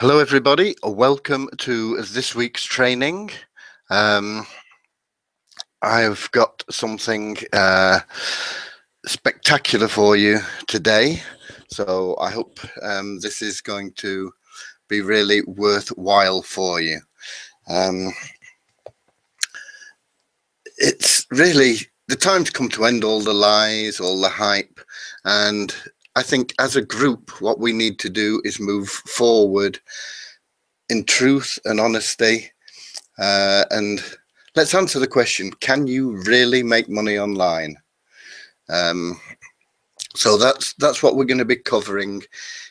Hello, everybody. Welcome to this week's training. I've got something spectacular for you today. So I hope this is going to be really worthwhile for you. It's really the time's come to end all the lies, all the hype. And I think as a group, what we need to do is move forward in truth and honesty. And let's answer the question, can you really make money online? So that's what we're going to be covering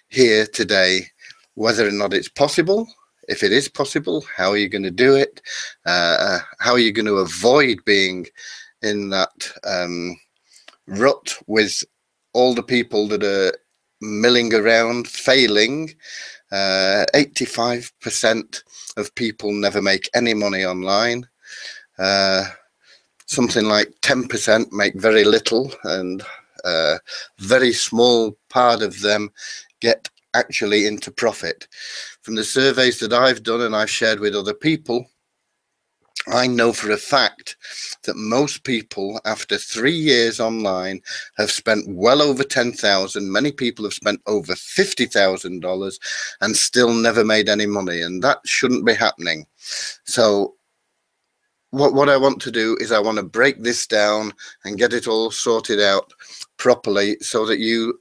here today, whether or not it's possible. If it is possible, how are you going to do it? How are you going to avoid being in that rut with all the people that are milling around, failing? 85% of people never make any money online. Something like 10% make very little, and a very small part of them get actually into profit. From the surveys that I've done and I've shared with other people, I know for a fact that most people after 3 years online have spent well over $10,000. Many people have spent over $50,000 and still never made any money, and that shouldn't be happening. So what I want to do is I want to break this down and get it all sorted out properly so that you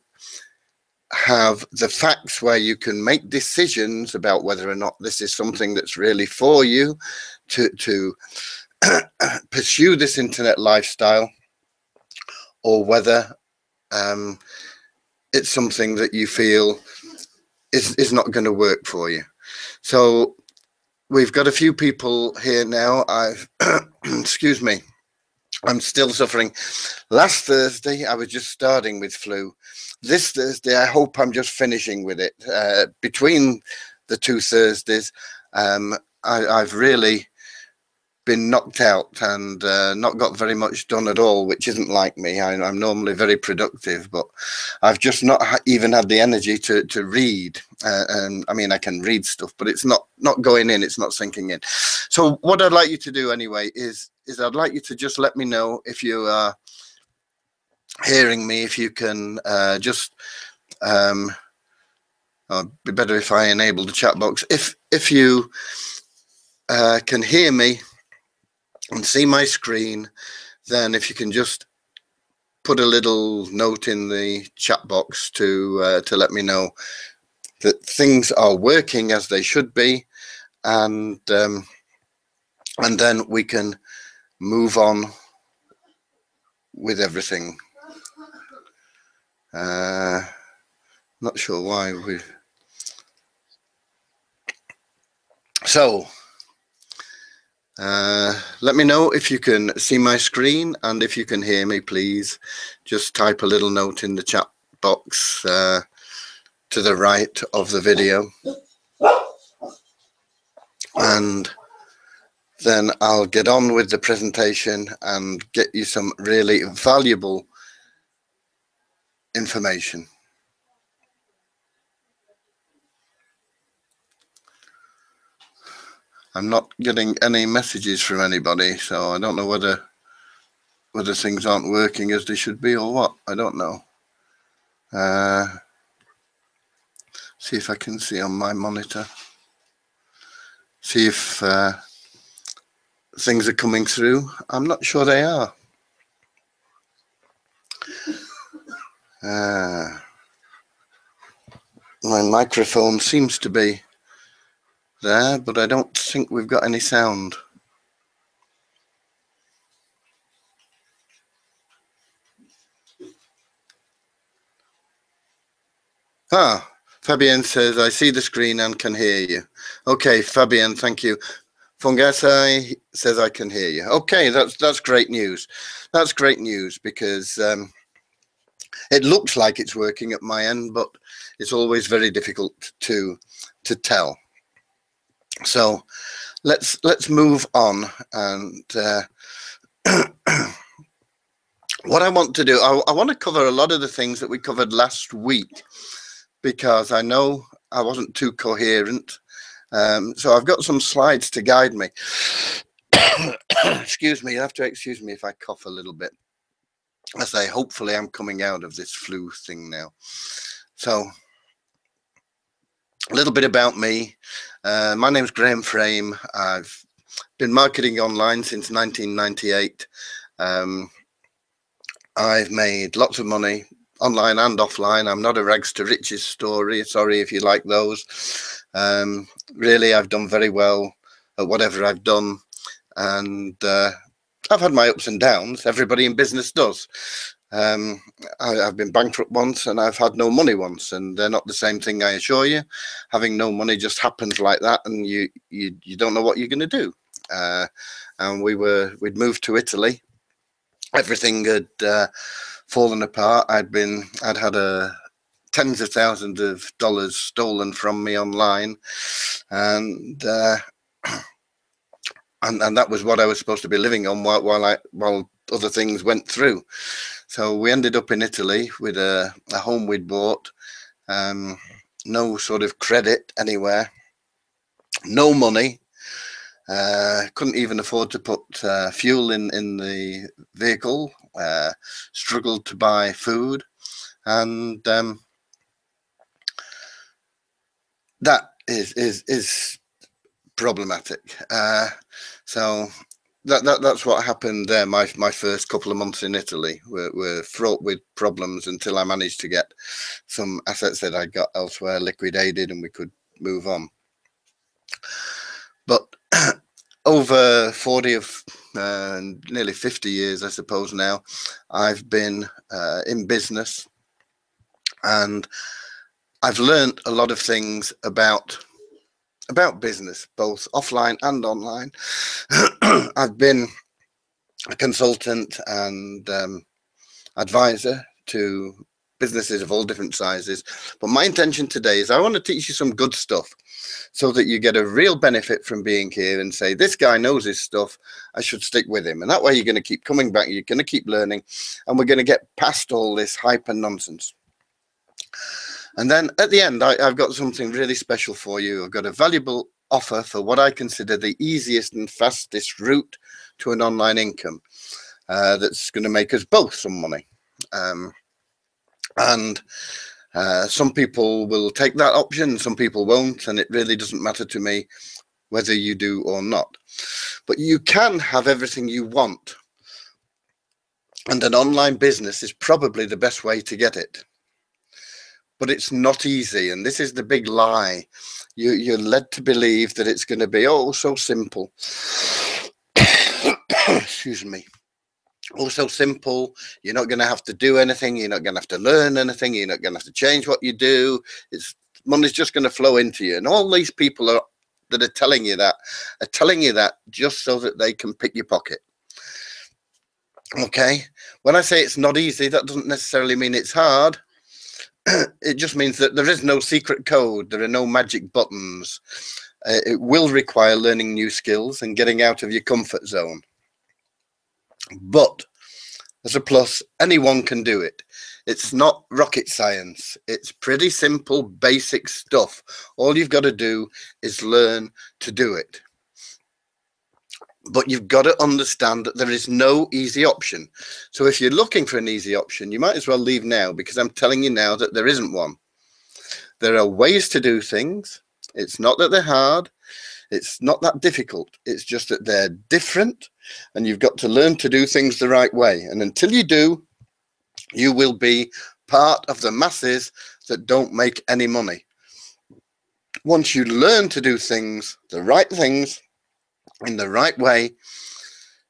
have the facts where you can make decisions about whether or not this is something that's really for you to pursue this internet lifestyle, or whether it's something that you feel is not going to work for you. So we've got a few people here now. Excuse me, I'm still suffering. Last Thursday, I was just starting with flu. This Thursday, I hope I'm just finishing with it. Between the two Thursdays, I've really been knocked out and not got very much done at all, which isn't like me. I'm normally very productive, but I've just not even had the energy to read. And I mean, I can read stuff, but it's not going in, it's not sinking in. So what I'd like you to do anyway is I'd like you to just let me know if you are hearing me, if you can just it'd be better if I enable the chat box. If you can hear me and see my screen, then if you can just put a little note in the chat box to let me know that things are working as they should be, and then we can move on with everything. Not sure why we. So let me know if you can see my screen, and if you can hear me, please just type a little note in the chat box to the right of the video, and then I'll get on with the presentation and get you some really valuable information. I'm not getting any messages from anybody, so I don't know whether things aren't working as they should be or what. I don't know. See if I can see on my monitor. See if things are coming through. I'm not sure they are. My microphone seems to be there, but I don't think we've got any sound. Fabienne says, I see the screen and can hear you. Okay, Fabienne, thank you. Fungasai says I can hear you. Okay, that's great news. That's great news, because it looks like it's working at my end, but it's always very difficult to tell. So let's move on, and what I want to do, I want to cover a lot of the things that we covered last week, because I know I wasn't too coherent. So I've got some slides to guide me. Excuse me, you have to excuse me if I cough a little bit. I say, hopefully I'm coming out of this flu thing now. So a little bit about me. My name's Graham Frame. I've been marketing online since 1998. I've made lots of money online and offline. I'm not a rags to riches story. Sorry if you like those. Really, I've done very well at whatever I've done. And I've had my ups and downs. Everybody in business does. I've been bankrupt once and I've had no money once, and they're not the same thing, I assure you. Having no money just happens like that, and you don't know what you're going to do. And we'd moved to Italy. Everything had fallen apart. I'd had tens of thousands of dollars stolen from me online, and that was what I was supposed to be living on while other things went through. So we ended up in Italy with a home we'd bought, no sort of credit anywhere, no money, couldn't even afford to put fuel in the vehicle, struggled to buy food, and that is problematic. So that's what happened there. My first couple of months in Italy were fraught with problems until I managed to get some assets that I got elsewhere liquidated and we could move on. But over 40 of nearly 50 years, I suppose now, I've been in business, and I've learned a lot of things about business, both offline and online. I've been a consultant and advisor to businesses of all different sizes. But my intention today is I want to teach you some good stuff so that you get a real benefit from being here and say, this guy knows his stuff, I should stick with him. And that way you're going to keep coming back, you're going to keep learning, and we're going to get past all this hype and nonsense. And then at the end, I've got something really special for you. I've got a valuable offer for what I consider the easiest and fastest route to an online income that's going to make us both some money. Some people will take that option, some people won't, and it really doesn't matter to me whether you do or not. But you can have everything you want, and an online business is probably the best way to get it. But it's not easy, and this is the big lie. You're led to believe that it's going to be, oh, so simple. Excuse me. Oh, so simple. You're not going to have to do anything. You're not going to have to learn anything. You're not going to have to change what you do. Money's just going to flow into you. And all these people that are telling you that just so that they can pick your pocket. Okay? When I say it's not easy, that doesn't necessarily mean it's hard. It just means that there is no secret code. There are no magic buttons. It will require learning new skills and getting out of your comfort zone. But as a plus, anyone can do it. It's not rocket science. It's pretty simple, basic stuff. All you've got to do is learn to do it. But you've got to understand that there is no easy option. So if you're looking for an easy option, you might as well leave now, because I'm telling you now that there isn't one. There are ways to do things. It's not that they're hard. It's not that difficult. It's just that they're different, and you've got to learn to do things the right way. And until you do, you will be part of the masses that don't make any money. Once you learn to do things, the right things, in the right way,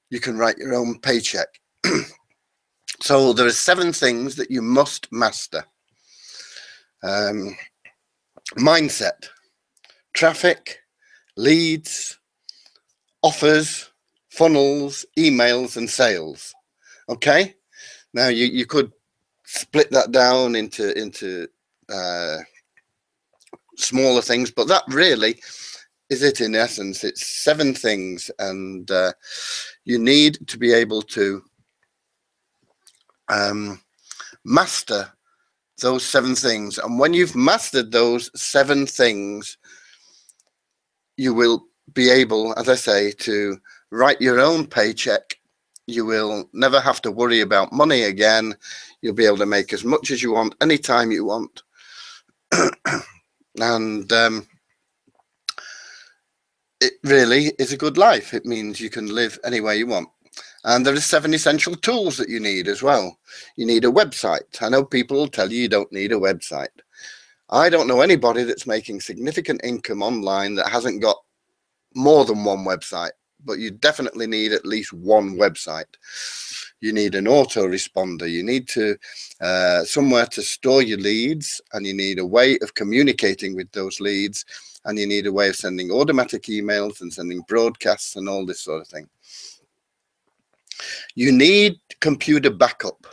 you can write your own paycheck. So there are 7 things that you must master. Mindset, traffic, leads, offers, funnels, emails, and sales. Okay? Now you could split that down into smaller things, but that really is it in essence. It's 7 things, and you need to be able to master those 7 things. And when you've mastered those 7 things, you will be able, as I say, to write your own paycheck. You will never have to worry about money again. You'll be able to make as much as you want, anytime you want. And it really is a good life. It means you can live any way you want. And there are 7 essential tools that you need as well. You need a website. I know people will tell you don't need a website. I don't know anybody that's making significant income online that hasn't got more than one website, but you definitely need at least one website. You need an autoresponder. You need to somewhere to store your leads, and you need a way of communicating with those leads, and you need a way of sending automatic emails and sending broadcasts and all this sort of thing. You need computer backup,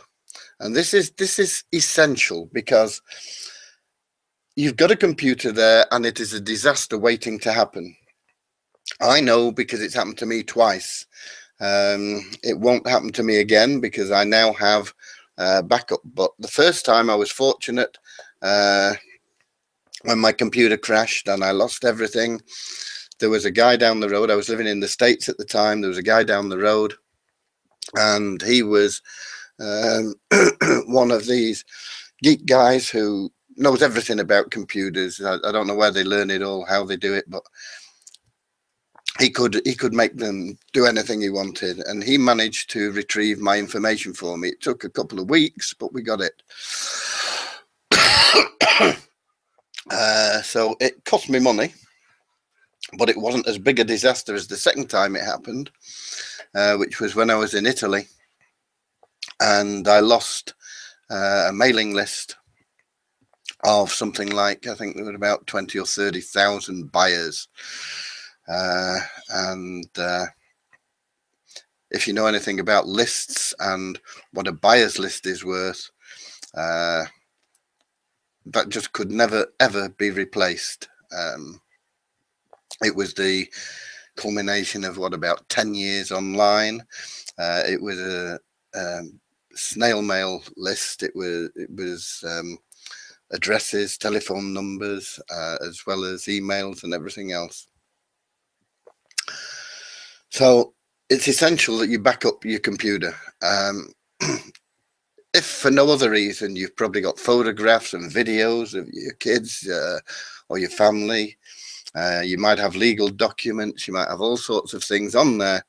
and this is essential, because you've got a computer there and it is a disaster waiting to happen. I know, because it's happened to me twice. It won't happen to me again because I now have backup. But the first time I was fortunate when my computer crashed and I lost everything. There was a guy down the road. I was living in the States at the time. There was a guy down the road, and he was one of these geek guys who knows everything about computers. I don't know where they learn it all, how they do it, but he could make them do anything he wanted, and he managed to retrieve my information for me. It took a couple of weeks, but we got it. So it cost me money, but it wasn't as big a disaster as the second time it happened, which was when I was in Italy, and I lost a mailing list of something like, I think there were about 20 or 30,000 buyers. If you know anything about lists and what a buyer's list is worth, that just could never ever be replaced. It was the culmination of about 10 years online. It was a snail mail list. It was addresses, telephone numbers, as well as emails and everything else. So it's essential that you back up your computer. If for no other reason, you've probably got photographs and videos of your kids or your family. You might have legal documents. You might have all sorts of things on there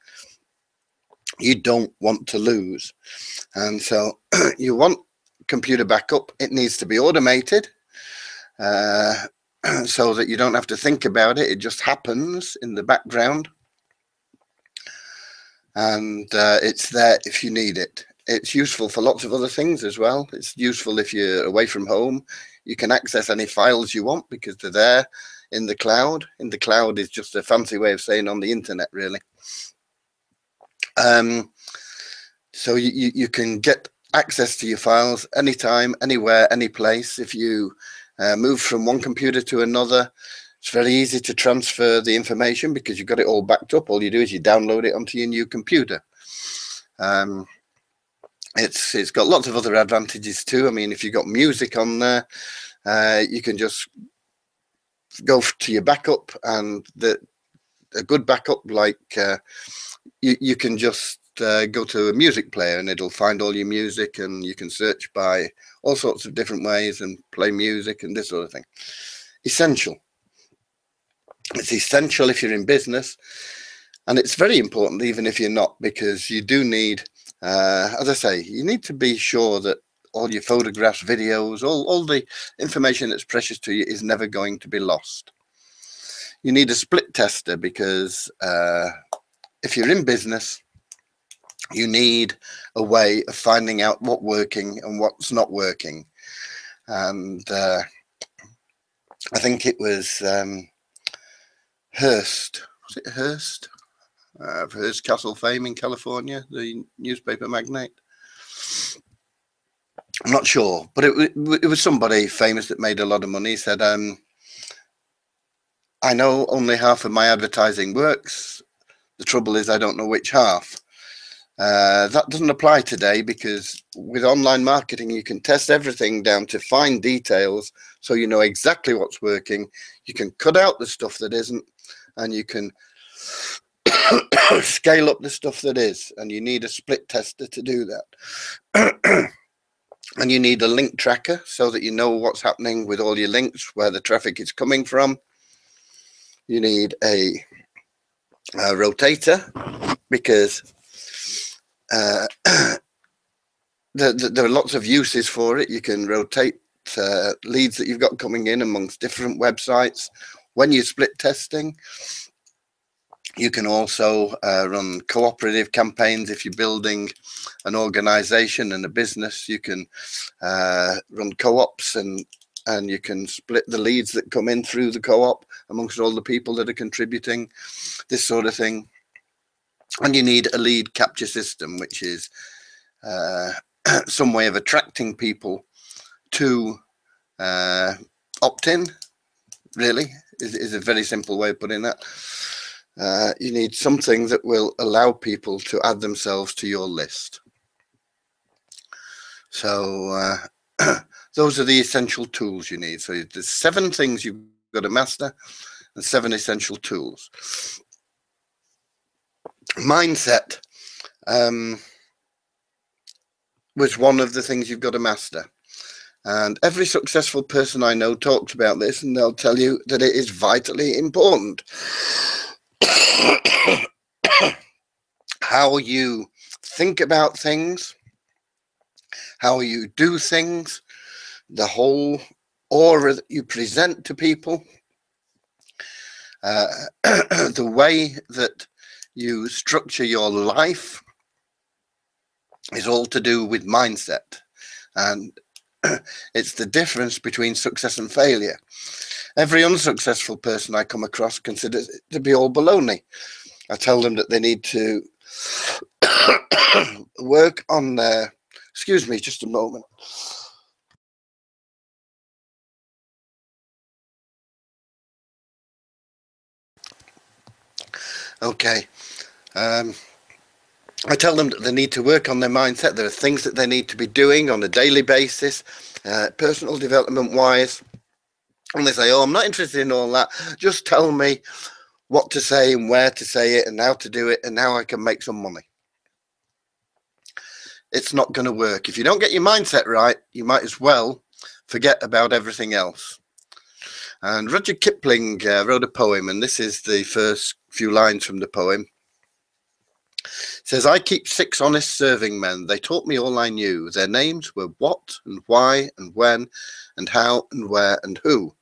you don't want to lose. And so you want computer backup. It needs to be automated so that you don't have to think about it. It just happens in the background. And it's there if you need it. It's useful for lots of other things as well. It's useful if you're away from home. You can access any files you want because they're there in the cloud. In the cloud is just a fancy way of saying on the internet, really. So you can get access to your files anytime, anywhere, any place. If you move from one computer to another, it's very easy to transfer the information because you've got it all backed up. All you do is you download it onto your new computer. It's got lots of other advantages too. I mean, if you've got music on there, you can just go to your backup, and a good backup, like you can just go to a music player and it'll find all your music, and you can search by all sorts of different ways and play music and this sort of thing. Essential. It's essential if you're in business, and it's very important even if you're not, because you do need, as I say, you need to be sure that all your photographs, videos, all the information that's precious to you is never going to be lost. You need a split tester because if you're in business, you need a way of finding out what's working and what's not working. And I think it was Hearst. Was it Hearst? Of Hearst Castle fame in California, the newspaper magnate. I'm not sure, but it was somebody famous that made a lot of money. He said, I know only half of my advertising works. The trouble is I don't know which half. That doesn't apply today, because with online marketing, you can test everything down to fine details, so you know exactly what's working. You can cut out the stuff that isn't, and you can scale up the stuff that is, and you need a split tester to do that. And you need a link tracker so that you know what's happening with all your links, where the traffic is coming from. You need a rotator, because there are lots of uses for it. You can rotate leads that you've got coming in amongst different websites. When you're split testing, you can also run cooperative campaigns. If you're building an organization and a business, you can run co-ops, and you can split the leads that come in through the co-op amongst all the people that are contributing, this sort of thing. And you need a lead capture system, which is some way of attracting people to opt in, really, is a very simple way of putting that. You need something that will allow people to add themselves to your list. So those are the essential tools you need. So there's 7 things you've got to master, and 7 essential tools. Mindset was one of the things you've got to master. And every successful person I know talks about this, and they'll tell you that it is vitally important. How you think about things, how you do things, the whole aura that you present to people, the way that you structure your life is all to do with mindset. And it's the difference between success and failure. Every unsuccessful person I come across considers it to be all baloney. I tell them that they need to work on their, excuse me, just a moment. Okay. I tell them that they need to work on their mindset. There are things that they need to be doing on a daily basis, personal development wise. And they say, oh, I'm not interested in all that. Just tell me what to say and where to say it and how to do it and how I can make some money. It's not going to work. If you don't get your mindset right, you might as well forget about everything else. And Rudyard Kipling wrote a poem, and this is the first few lines from the poem. It says, I keep 6 honest serving men. They taught me all I knew. Their names were what and why and when and how and where and who.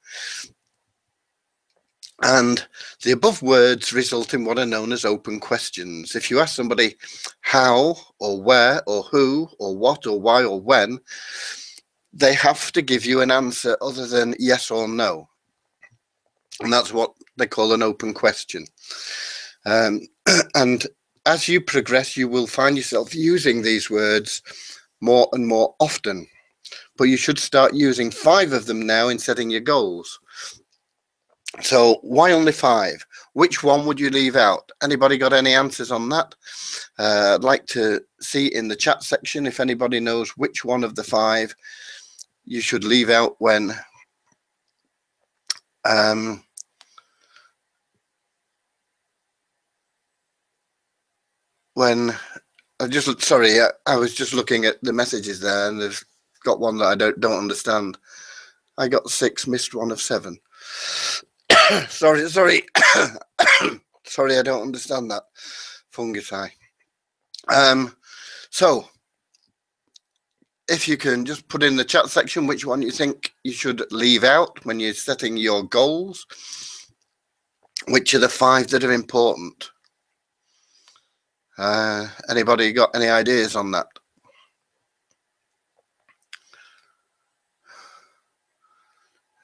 And the above words result in what are known as open questions. If you ask somebody how or where or who or what or why or when, they have to give you an answer other than yes or no. And that's what they call an open question. And as you progress, you will find yourself using these words more and more often. But you should start using 5 of them now in setting your goals. So why only 5? Which one would you leave out? Anybody got any answers on that? I'd like to see in the chat section if anybody knows which one of the 5 you should leave out when I was just looking at the messages there, and there's got one that I don't understand. I got 6, missed one of 7. sorry sorry, I don't understand that. Fungicide. So if you can just put in the chat section which one you think you should leave out when you're setting your goals, which are the 5 that are important. Anybody got any ideas on that?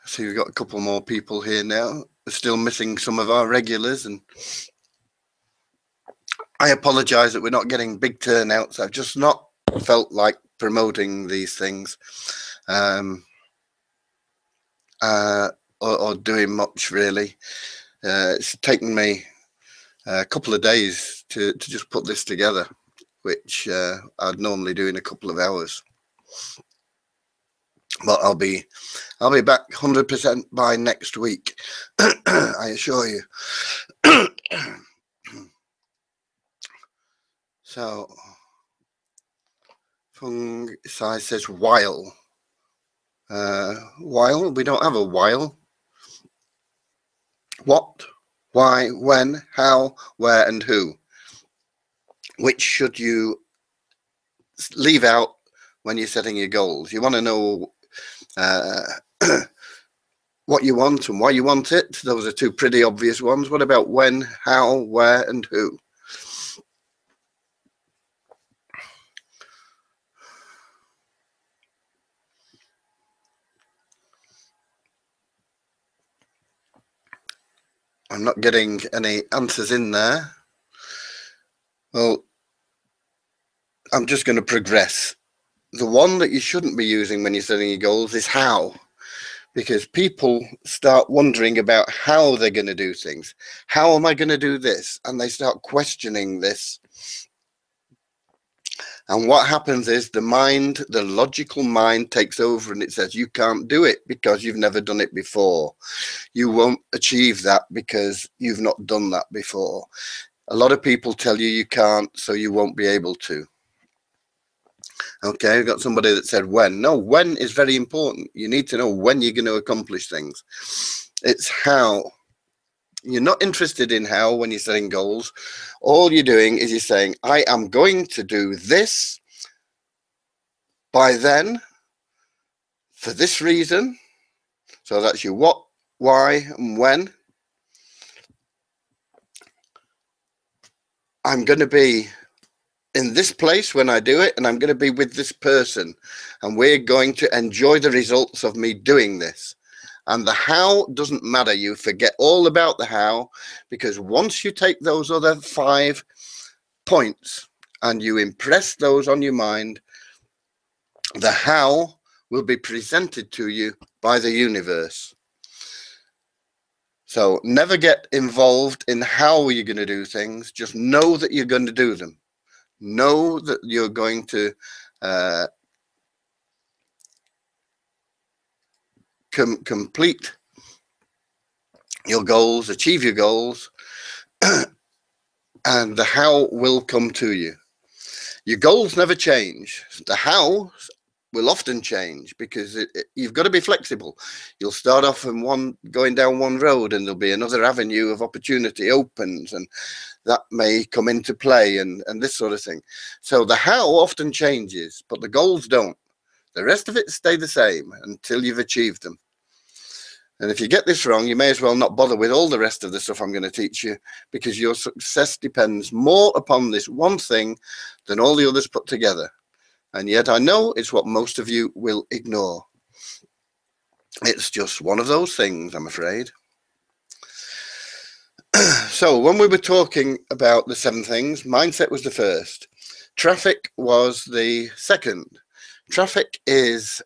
So we've got a couple more people here now. We're still missing some of our regulars, and I apologize that we're not getting big turnouts. I've just not felt like promoting these things or doing much, really. It's taken me a couple of days to just put this together. which I'd normally do in a couple of hours. But I'll be back 100% by next week. I assure you. So, Fung Sai says while. While? We don't have a while. What, why, when, how, where, and who. Which should you leave out when you're setting your goals? You want to know what you want and why you want it. Those are two pretty obvious ones. What about when, how, where, and who? I'm not getting any answers in there. Well, I'm just going to progress. The one that you shouldn't be using when you're setting your goals is how, because people start wondering about how they're going to do things. How am I going to do this? And they start questioning this. And what happens is the mind, the logical mind, takes over and it says, you can't do it because you've never done it before. You won't achieve that because you've not done that before. A lot of people tell you you can't, so you won't be able to. Okay, we've got somebody that said when. No, when is very important. You need to know when you're going to accomplish things. It's how. You're not interested in how when you're setting goals. All you're doing is you're saying, I am going to do this by then for this reason. So that's your what, why, and when. I'm going to be in this place when I do it, and I'm going to be with this person, and we're going to enjoy the results of me doing this. And the how doesn't matter. You forget all about the how, because once you take those other 5 points and you impress those on your mind, the how will be presented to you by the universe. So never get involved in how you're going to do things. Just know that you're going to do them. Know that you're going to complete your goals, achieve your goals, and the how will come to you. Your goals never change. The how will often change because you've got to be flexible. You'll start off in going down one road, and there'll be another avenue of opportunity opens, and that may come into play, and this sort of thing. So the how often changes, but the goals don't. The rest of it stay the same until you've achieved them. And if you get this wrong, you may as well not bother with all the rest of the stuff I'm going to teach you, because your success depends more upon this one thing than all the others put together. And yet I know it's what most of you will ignore. It's just one of those things, I'm afraid. So when we were talking about the 7 things, mindset was the first. Traffic was the second. Traffic is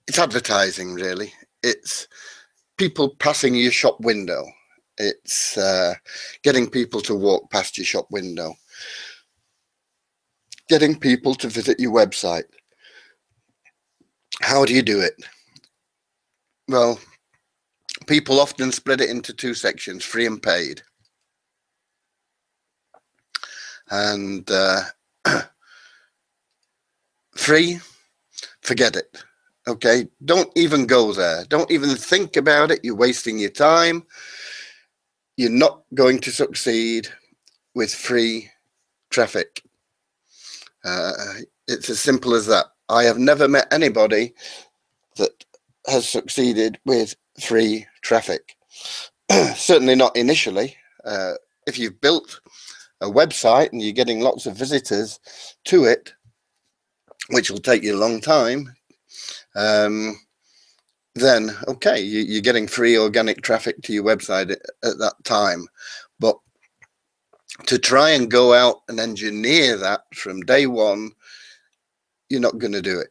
it's advertising, really. It's people passing your shop window. It's getting people to walk past your shop window. Getting people to visit your website. How do you do it? Well, people often split it into 2 sections, free and paid. And free, forget it. Okay, don't even go there. Don't even think about it. You're wasting your time. You're not going to succeed with free traffic. It's as simple as that. I have never met anybody that has succeeded with free traffic. Certainly not initially. If you've built a website and you're getting lots of visitors to it, which will take you a long time, then okay, you're getting free organic traffic to your website at that time. But to try and go out and engineer that from day one, you're not going to do it.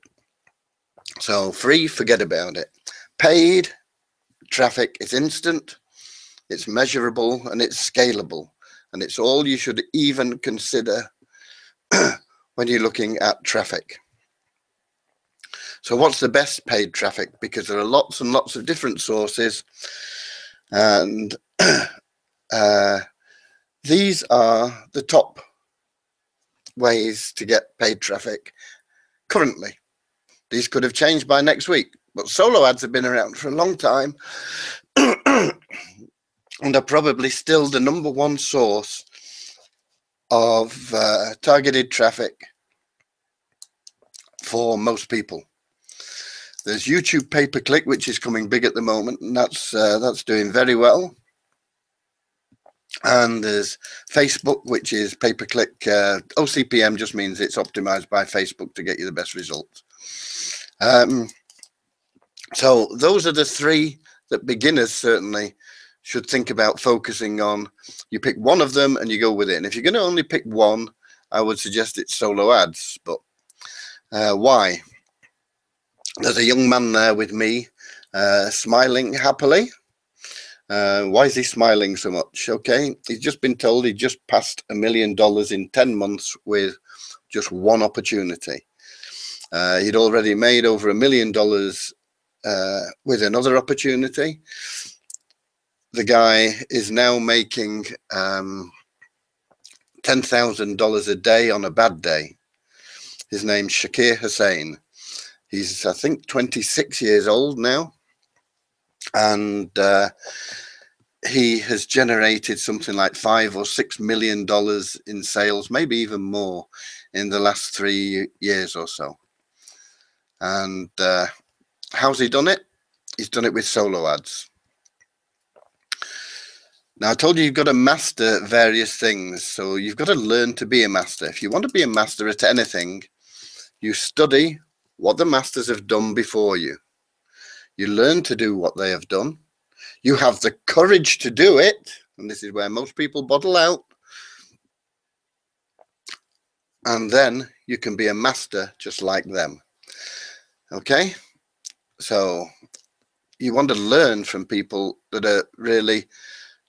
So free, forget about it. Paid traffic is instant. it's measurable, and it's scalable. And it's all you should even consider when you're looking at traffic. So what's the best paid traffic? Because there are lots and lots of different sources, and these are the top ways to get paid traffic currently. These could have changed by next week, but solo ads have been around for a long time and are probably still the #1 source of targeted traffic for most people. There's YouTube pay-per-click, which is coming big at the moment, and that's doing very well. And there's Facebook, which is pay-per-click. OCPM just means it's optimized by Facebook to get you the best results. So those are the three that beginners certainly should think about focusing on. You pick one of them and you go with it. And if you're going to only pick one, I would suggest it's solo ads. But why? There's a young man there with me, smiling happily. Why is he smiling so much? Okay, he's just been told he just passed $1 million in 10 months with just one opportunity. He'd already made over $1 million with another opportunity. The guy is now making $10,000 a day on a bad day. His name's Shakir Hussein. He's, I think, 26 years old now. And he has generated something like $5 or $6 million in sales, maybe even more, in the last 3 years or so. And how's he done it? He's done it with solo ads. Now, I told you you've got to master various things, so you've got to learn to be a master. If you want to be a master at anything, you study what the masters have done before you. You learn to do what they have done. You have the courage to do it, and this is where most people bottle out. And then you can be a master just like them. Okay? So you want to learn from people that are really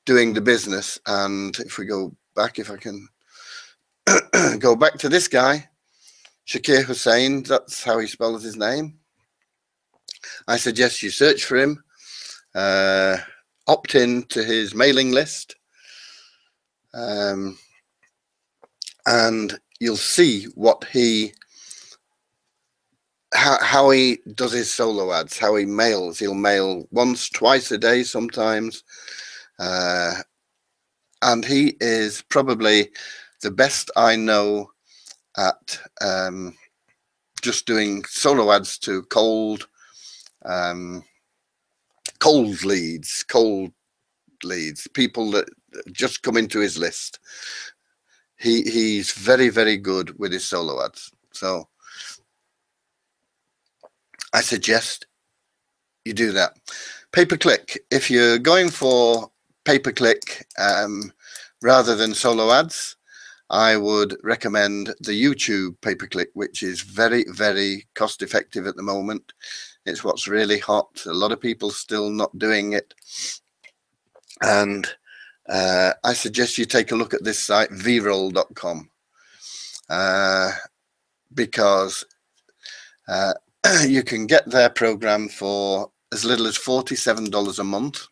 doing the business. And if we go back, if I can go back to this guy, Shakir Hussein, that's how he spells his name. I suggest you search for him, opt in to his mailing list, and you'll see what how he does his solo ads, how he mails. He'll mail once, twice a day sometimes. And he is probably the best I know at just doing solo ads to cold leads, people that just come into his list. He's very, very good with his solo ads. So I suggest you do that. Pay-per-click. If you're going for pay-per-click rather than solo ads, I would recommend the YouTube pay-per-click, which is very, very cost effective at the moment. It's what's really hot. A lot of people still not doing it. And I suggest you take a look at this site, vroll.com, because you can get their program for as little as $47 a month.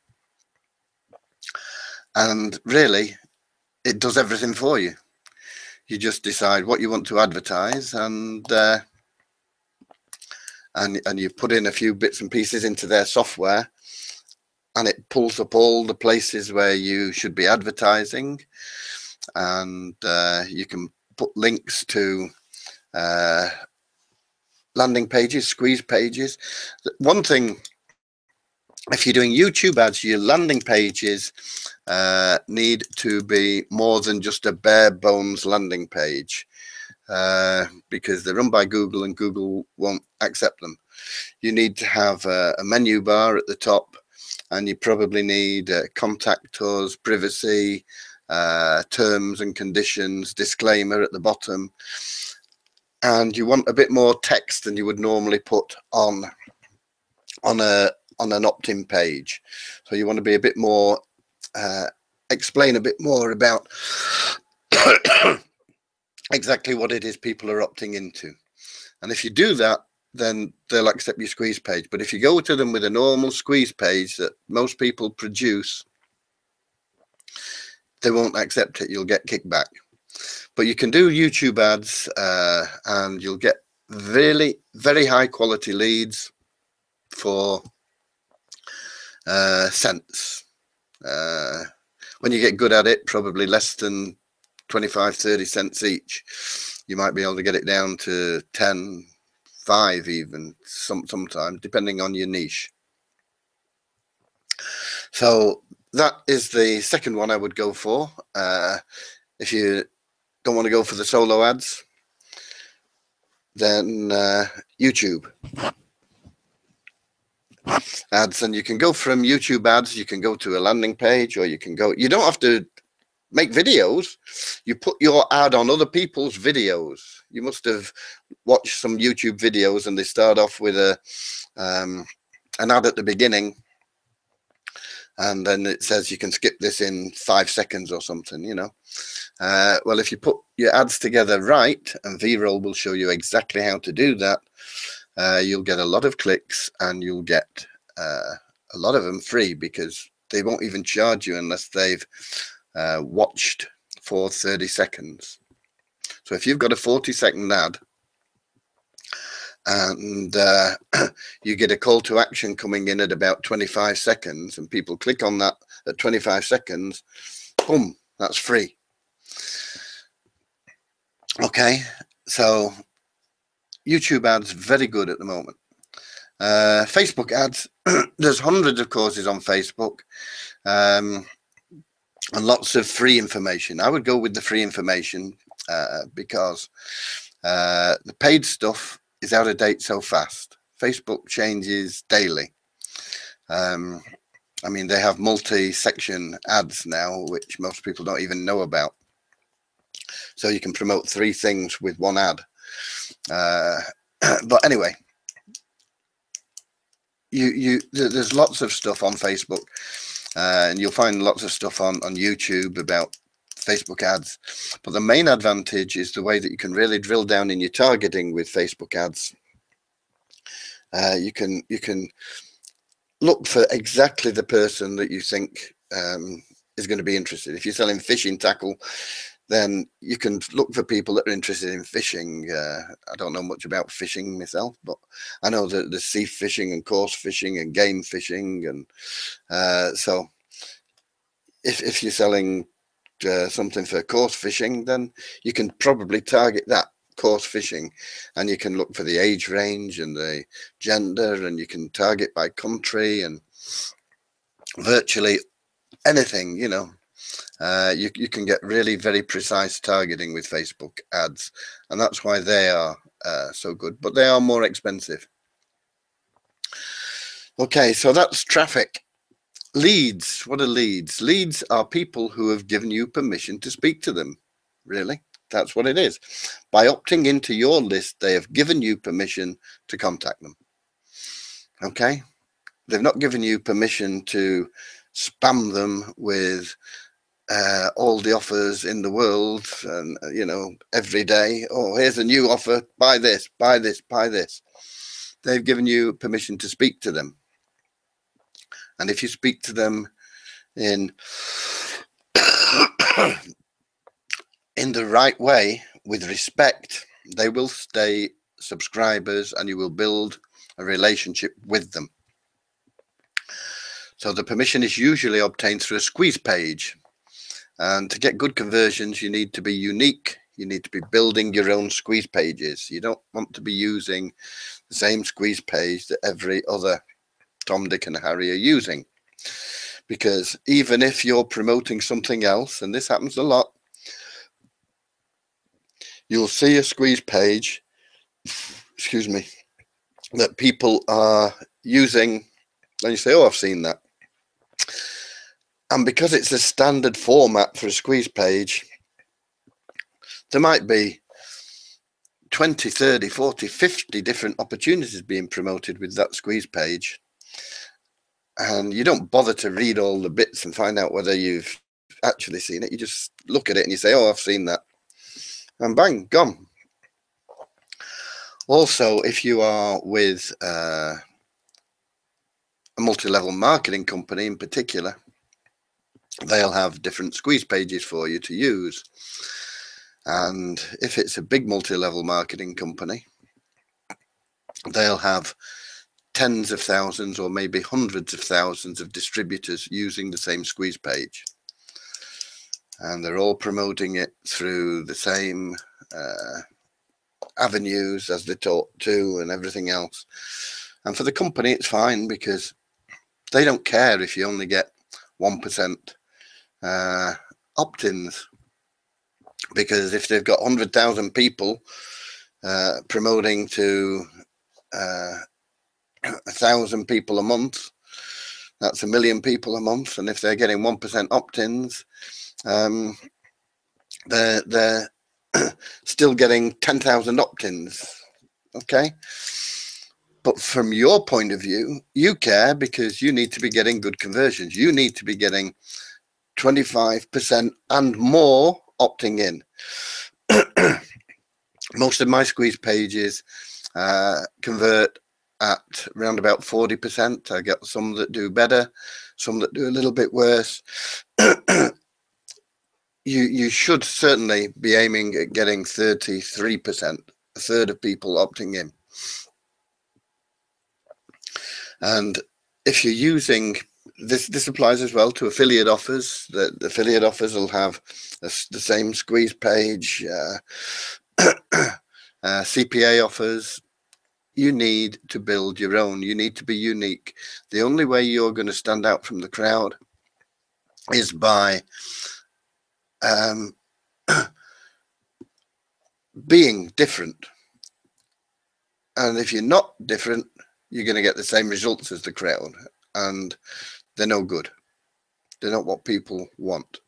And really, it does everything for you. You just decide what you want to advertise, and you put in a few bits and pieces into their software, and it pulls up all the places where you should be advertising, and you can put links to landing pages, squeeze pages. One thing, if you're doing YouTube ads, your landing pages need to be more than just a bare bones landing page, because they're run by Google and Google won't accept them. You need to have a menu bar at the top, and you probably need contact us, privacy, terms and conditions, disclaimer at the bottom. And you want a bit more text than you would normally put on an opt-in page. So you want to be a bit more explain a bit more about exactly what it is people are opting into. And if you do that, then they'll accept your squeeze page. But if you go to them with a normal squeeze page that most people produce, they won't accept it. You'll get kickback. But you can do YouTube ads, and you'll get really very high quality leads for cents. When you get good at it, probably less than 25-30 cents each. You might be able to get it down to 10, 5 even, sometimes, depending on your niche. So that is the second one I would go for. If you don't want to go for the solo ads, then YouTube ads. And you can go from YouTube ads, you can go to a landing page, or you can go, you don't have to make videos. You put your ad on other people's videos. You must have watched some YouTube videos, and they start off with an ad at the beginning, and then it says you can skip this in 5 seconds or something, you know. Well, if you put your ads together right, and V-Roll will show you exactly how to do that, you'll get a lot of clicks, and you'll get a lot of them free, because they won't even charge you unless they've watched for 30 seconds. So if you've got a 40-second ad, and you get a call to action coming in at about 25 seconds, and people click on that at 25 seconds, boom, that's free. Okay, so YouTube ads, very good at the moment. Facebook ads, there's hundreds of courses on Facebook, and lots of free information. I would go with the free information, because the paid stuff is out of date so fast. Facebook changes daily. I mean, they have multi-section ads now, which most people don't even know about. So you can promote 3 things with one ad. But anyway, there's lots of stuff on Facebook, and you'll find lots of stuff on YouTube about Facebook ads. But the main advantage is the way that you can really drill down in your targeting with Facebook ads. You can look for exactly the person that you think is going to be interested. If you're selling fishing tackle, then you can look for people that are interested in fishing. I don't know much about fishing myself, but I know that there's sea fishing and coarse fishing and game fishing, and so if you're selling something for coarse fishing, then you can probably target that coarse fishing, and you can look for the age range and the gender, and you can target by country and virtually anything, you know. You can get really very precise targeting with Facebook ads, and that's why they are so good, but they are more expensive. Okay, so that's traffic. Leads. What are leads? Leads are people who have given you permission to speak to them. Really, that's what it is. By opting into your list, they have given you permission to contact them. Okay, they've not given you permission to spam them with all the offers in the world, and you know, every day, oh, here's a new offer, buy this, buy this, buy this. They've given you permission to speak to them, and if you speak to them in in the right way, with respect, they will stay subscribers, and you will build a relationship with them. So the permission is usually obtained through a squeeze page. And to get good conversions, you need to be unique. You need to be building your own squeeze pages. You don't want to be using the same squeeze page that every other Tom, Dick, and Harry are using. Because even if you're promoting something else, and this happens a lot, you'll see a squeeze page, excuse me, that people are using, and you say, oh, I've seen that. And because it's a standard format for a squeeze page, there might be 20, 30, 40, 50 different opportunities being promoted with that squeeze page. and you don't bother to read all the bits and find out whether you've actually seen it. You just look at it and you say, oh, I've seen that, and bang, gone. Also, if you are with a multi-level marketing company in particular, they'll have different squeeze pages for you to use. And if it's a big multi-level marketing company, they'll have tens of thousands or maybe hundreds of thousands of distributors using the same squeeze page. And they're all promoting it through the same avenues as they talk to and everything else. And for the company, it's fine because they don't care if you only get 1% opt-ins. Because if they've got 100,000 people promoting to 1,000 people a month, that's 1 million people a month. And if they're getting 1% opt-ins, they're still getting 10,000 opt-ins. Okay. But from your point of view, you care because you need to be getting good conversions. You need to be getting 25% and more opting in. Most of my squeeze pages convert at around about 40%. I get some that do better, some that do a little bit worse. You should certainly be aiming at getting 33%, a third of people opting in. And if you're using this applies as well to affiliate offers. The affiliate offers will have the same squeeze page. CPA offers. You need to build your own. You need to be unique. The only way you're going to stand out from the crowd is by being different. And if you're not different, you're going to get the same results as the crowd, and they're no good. They're not what people want.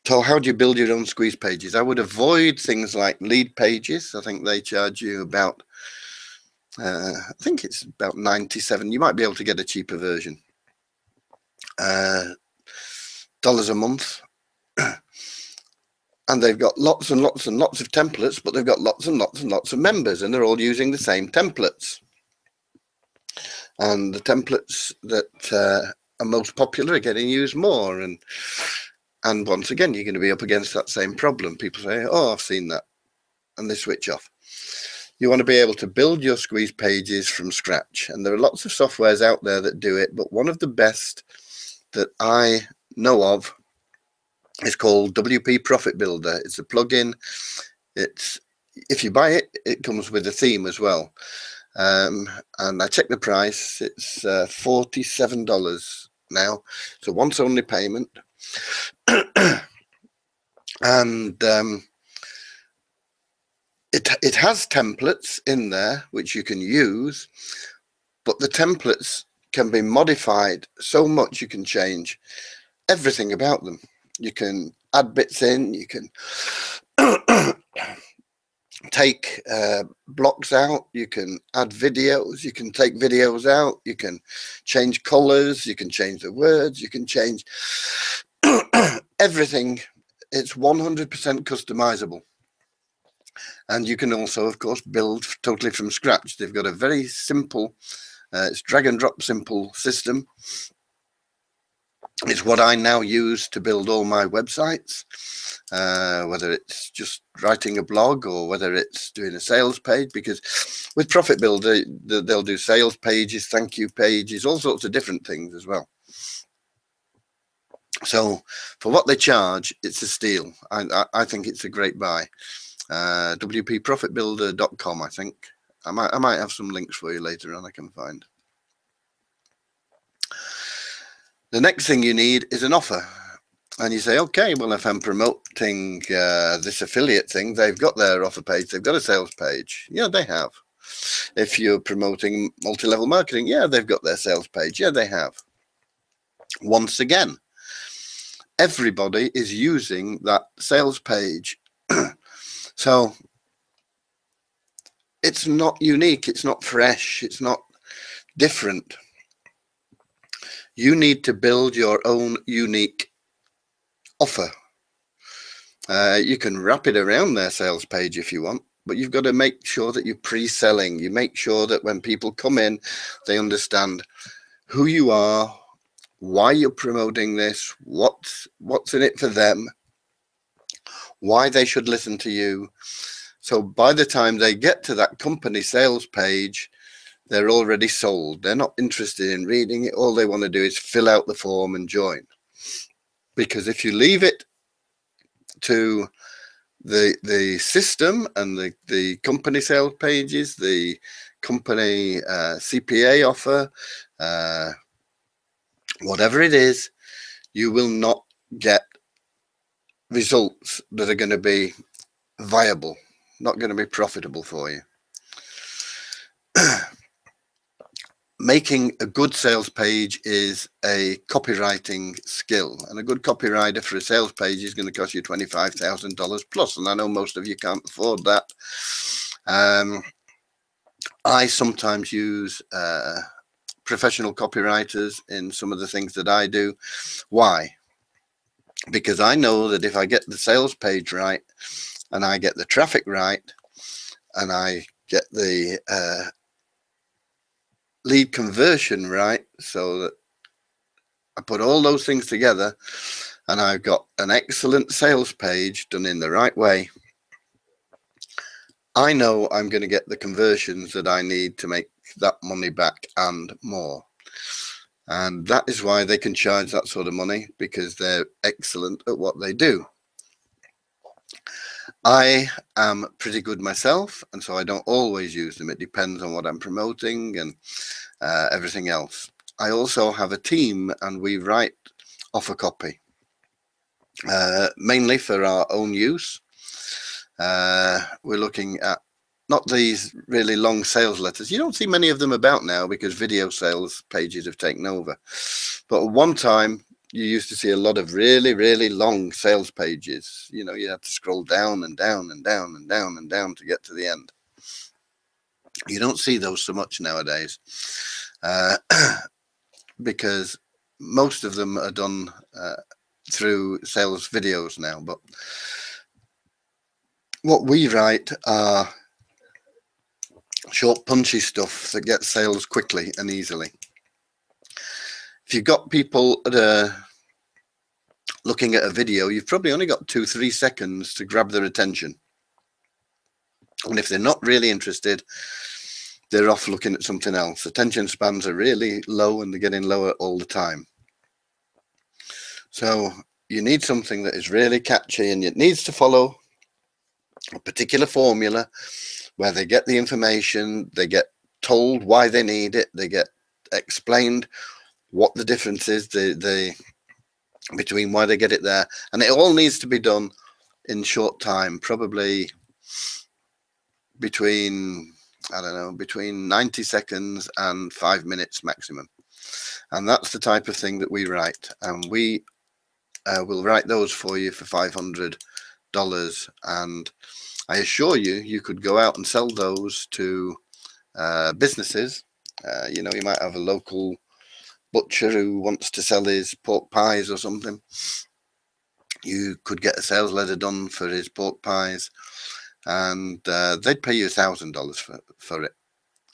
So how do you build your own squeeze pages? I would avoid things like lead pages. I think they charge you about, I think it's about 97. You might be able to get a cheaper version. Dollars a month. And they've got lots and lots and lots of templates, but they've got lots and lots and lots of members, and they're all using the same templates. And the templates that are most popular are getting used more. And once again, you're going to be up against that same problem. People say, oh, I've seen that, and they switch off. You want to be able to build your squeeze pages from scratch. And there are lots of softwares out there that do it, but one of the best that I know of is called WP Profit Builder. It's a plugin. If you buy it, it comes with a theme as well. And I checked the price. It's $47 now. It's a once only payment. And it has templates in there which you can use, but the templates can be modified so much. You can change everything about them. You can add bits in, you can take blocks out, you can add videos, you can take videos out, you can change colors, you can change the words, you can change everything. It's 100% customizable. And you can also, of course, build totally from scratch. They've got a very simple, it's drag and drop simple system. It's what I now use to build all my websites, whether it's just writing a blog or whether it's doing a sales page, because with Profit Builder, they'll do sales pages, thank you pages, all sorts of different things as well. So for what they charge, it's a steal. I think it's a great buy. WPProfitBuilder.com, I think. I might have some links for you later on I can find. The next thing you need is an offer. And you say, okay, well, if I'm promoting this affiliate thing, they've got their offer page, they've got a sales page. Yeah, they have. If you're promoting multi-level marketing, yeah, they've got their sales page. Yeah, they have. Once again, everybody is using that sales page. So it's not unique, it's not fresh, it's not different. You need to build your own unique offer. You can wrap it around their sales page if you want, but you've got to make sure that you're pre-selling. You make sure that when people come in, they understand who you are, why you're promoting this, what's in it for them, why they should listen to you. So by the time they get to that company sales page, they're already sold. They're not interested in reading it. All they want to do is fill out the form and join. Because if you leave it to the system and the company sales pages, the company CPA offer, whatever it is, you will not get results that are going to be viable, not going to be profitable for you. Making a good sales page is a copywriting skill, and a good copywriter for a sales page is going to cost you $25,000 plus, and I know most of you can't afford that. I sometimes use professional copywriters in some of the things that I do. Why? Because I know that if I get the sales page right, and I get the traffic right, and I get the lead conversion right, so that I put all those things together and I've got an excellent sales page done in the right way, I know I'm going to get the conversions that I need to make that money back and more. And that is why they can charge that sort of money, because they're excellent at what they do. I am pretty good myself, and so I don't always use them. It depends on what I'm promoting and everything else. I also have a team, and we write offer copy, mainly for our own use. We're looking at not these really long sales letters. You don't see many of them about now because video sales pages have taken over. But at one time, you used to see a lot of really, really long sales pages. You know, you had to scroll down and down and down and down and down to get to the end. You don't see those so much nowadays because most of them are done through sales videos now. But what we write are short, punchy stuff that gets sales quickly and easily. If you've got people that are looking at a video, you've probably only got 2-3 seconds to grab their attention. And if they're not really interested, they're off looking at something else. Attention spans are really low, and they're getting lower all the time. So you need something that is really catchy, and it needs to follow a particular formula where they get the information, they get told why they need it, they get explained what the difference is between why they get it there, and it all needs to be done in short time, probably between, I don't know, between 90 seconds and 5 minutes maximum. And that's the type of thing that we write, and we will write those for you for $500. And I assure you, you could go out and sell those to businesses. You know, you might have a local butcher who wants to sell his pork pies or something. You could get a sales letter done for his pork pies, and they'd pay you $1,000 for it.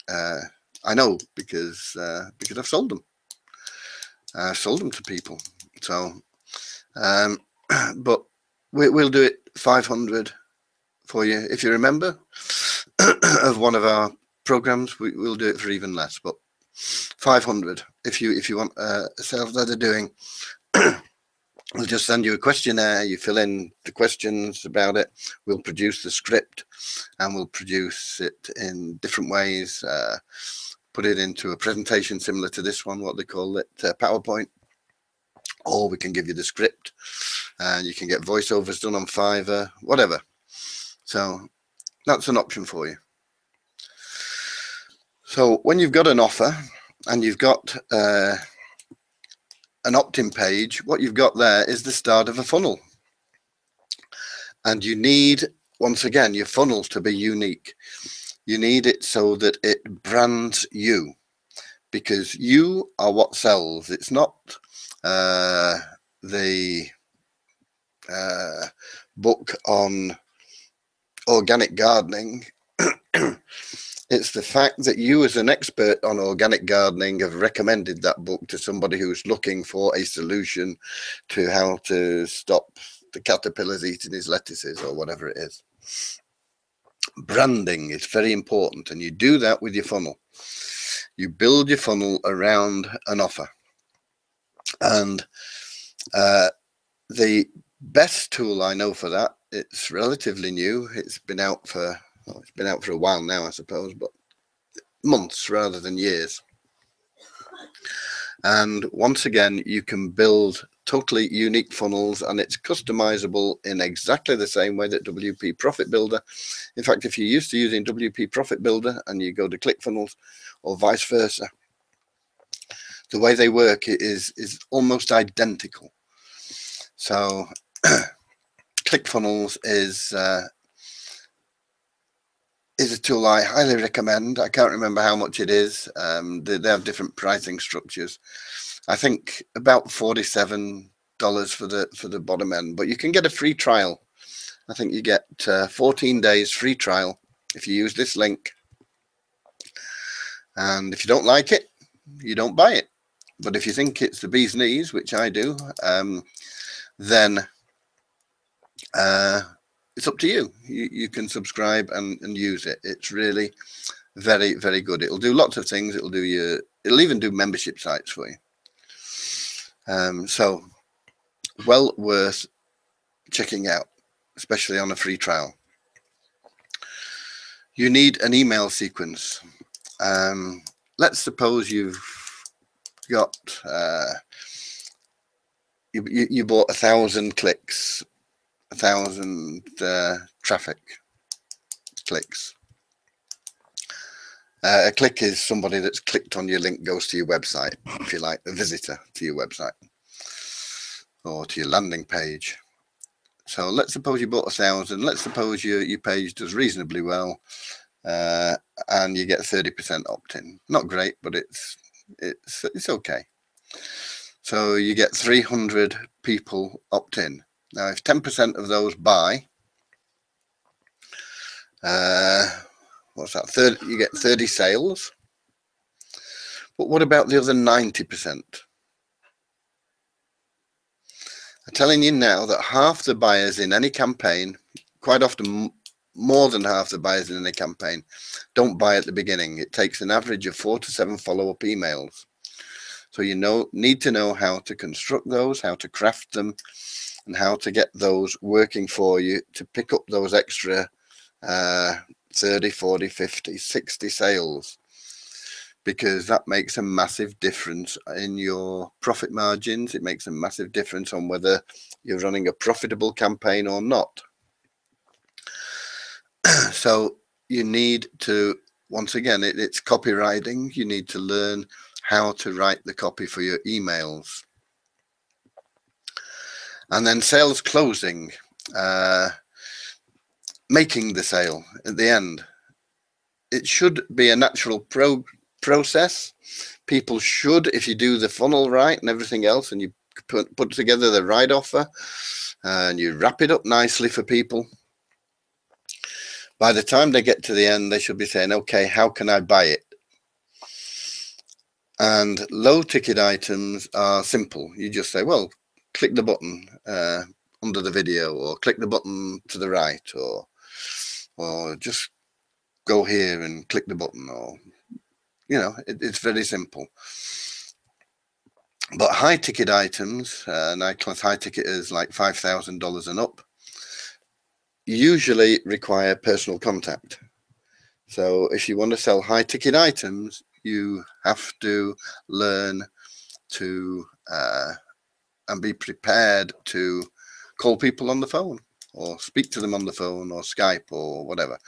I know because I've sold them. I've sold them to people. So, but we'll do it 500 for you. If you remember of one of our programs, we'll do it for even less, but 500 if you want a sales letter doing. We'll just send you a questionnaire, you fill in the questions about it, we'll produce the script, and we'll produce it in different ways, put it into a presentation similar to this one, what they call it, PowerPoint, or we can give you the script, and you can get voiceovers done on Fiverr, whatever. So that's an option for you. So when you've got an offer and you've got an opt-in page, what you've got there is the start of a funnel. And you need, once again, your funnel to be unique. You need it so that it brands you, because you are what sells. It's not the book on organic gardening. It's the fact that you, as an expert on organic gardening, have recommended that book to somebody who's looking for a solution to how to stop the caterpillars eating his lettuces or whatever it is. Branding is very important, and you do that with your funnel. You build your funnel around an offer. And the best tool I know for that, it's relatively new. It's been out for a while now, I suppose, but months rather than years. And once again, you can build totally unique funnels, and it's customizable in exactly the same way that WP Profit Builder. In fact, if you're used to using WP Profit Builder and you go to ClickFunnels or vice versa, the way they work is almost identical. So ClickFunnels is a tool I highly recommend. I can't remember how much it is. They have different pricing structures. I think about $47 for the bottom end, but you can get a free trial. I think you get 14 days free trial if you use this link. And if you don't like it, you don't buy it. But if you think it's the bee's knees, which I do, then it's up to you. You can subscribe and use it. It's really very, very good. It'll do lots of things. It'll even do membership sites for you. So well worth checking out, especially on a free trial. You need an email sequence. Let's suppose you've got you bought 1,000 clicks, 1,000 traffic clicks. A click is somebody that's clicked on your link, goes to your website, if you like, a visitor to your website or to your landing page. So let's suppose you bought 1,000. Let's suppose your page does reasonably well, and you get 30% opt-in. Not great, but it's okay. So you get 300 people opt-in. Now, if 10% of those buy, what's that? You get 30 sales. But what about the other 90%? I'm telling you now that half the buyers in any campaign, quite often more than half the buyers in any campaign, don't buy at the beginning. It takes an average of 4 to 7 follow-up emails. So you need to know how to construct those, how to craft them, and how to get those working for you to pick up those extra 30, 40, 50, 60 sales, because that makes a massive difference in your profit margins. It makes a massive difference on whether you're running a profitable campaign or not. So you need to, once again, it's copywriting. You need to learn how to write the copy for your emails. And then sales closing, making the sale at the end. It should be a natural process. People should, if you do the funnel right and everything else, and you put together the right offer and you wrap it up nicely for people, by the time they get to the end, they should be saying, okay, how can I buy it? And low ticket items are simple. You just say, well, click the button under the video, or click the button to the right, or just go here and click the button, or, you know, it's very simple. But high ticket items, and I class high ticket as like $5,000 and up, usually require personal contact. So if you want to sell high ticket items, you have to learn to and be prepared to call people on the phone, or speak to them on the phone, or Skype, or whatever.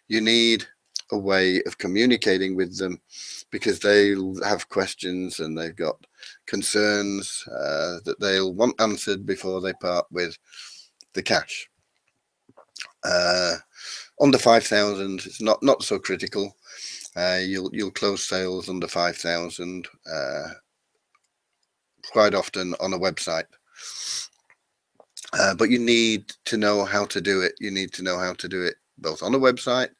You need a way of communicating with them, because they'll have questions and they've got concerns that they'll want answered before they part with the cash. Under 5,000, it's not so critical. You'll close sales under 5,000 quite often on a website. But you need to know how to do it. You need to know how to do it both on a website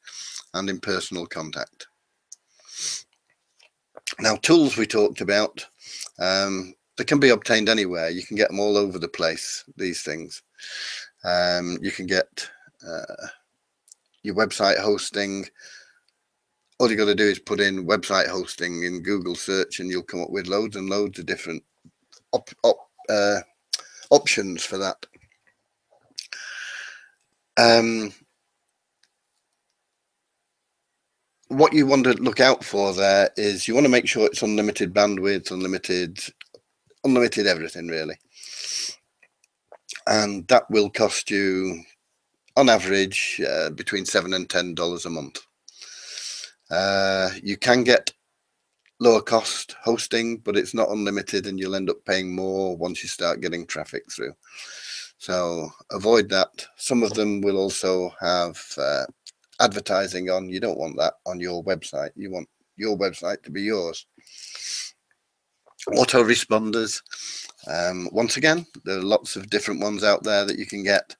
and in personal contact. Now, tools we talked about, they can be obtained anywhere. You can get them all over the place, these things. You can get your website hosting. All you got to do is put in website hosting in Google search and you'll come up with loads and loads of different options for that. What you want to look out for there is you want to make sure it's unlimited bandwidth, unlimited everything really. And that will cost you on average between $7 and $10 a month. You can get lower cost hosting, but it's not unlimited and you'll end up paying more once you start getting traffic through. So avoid that. Some of them will also have advertising on. You don't want that on your website. You want your website to be yours. Autoresponders. Once again, there are lots of different ones out there that you can get.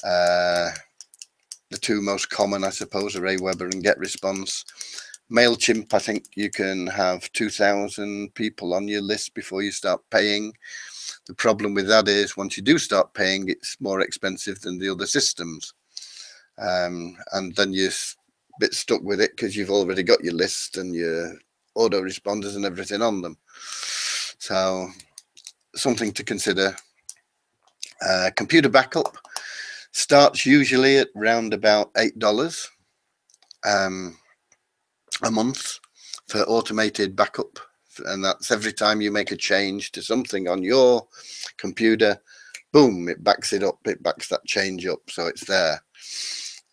The two most common, I suppose, are Aweber and GetResponse. MailChimp, I think you can have 2,000 people on your list before you start paying. The problem with that is once you do start paying, it's more expensive than the other systems. And then you're a bit stuck with it because you've already got your list and your autoresponders and everything on them. So something to consider. Computer backup starts usually at around about $8 a month for automated backup, and that's every time you make a change to something on your computer, boom, it backs it up, it backs that change up, so it's there.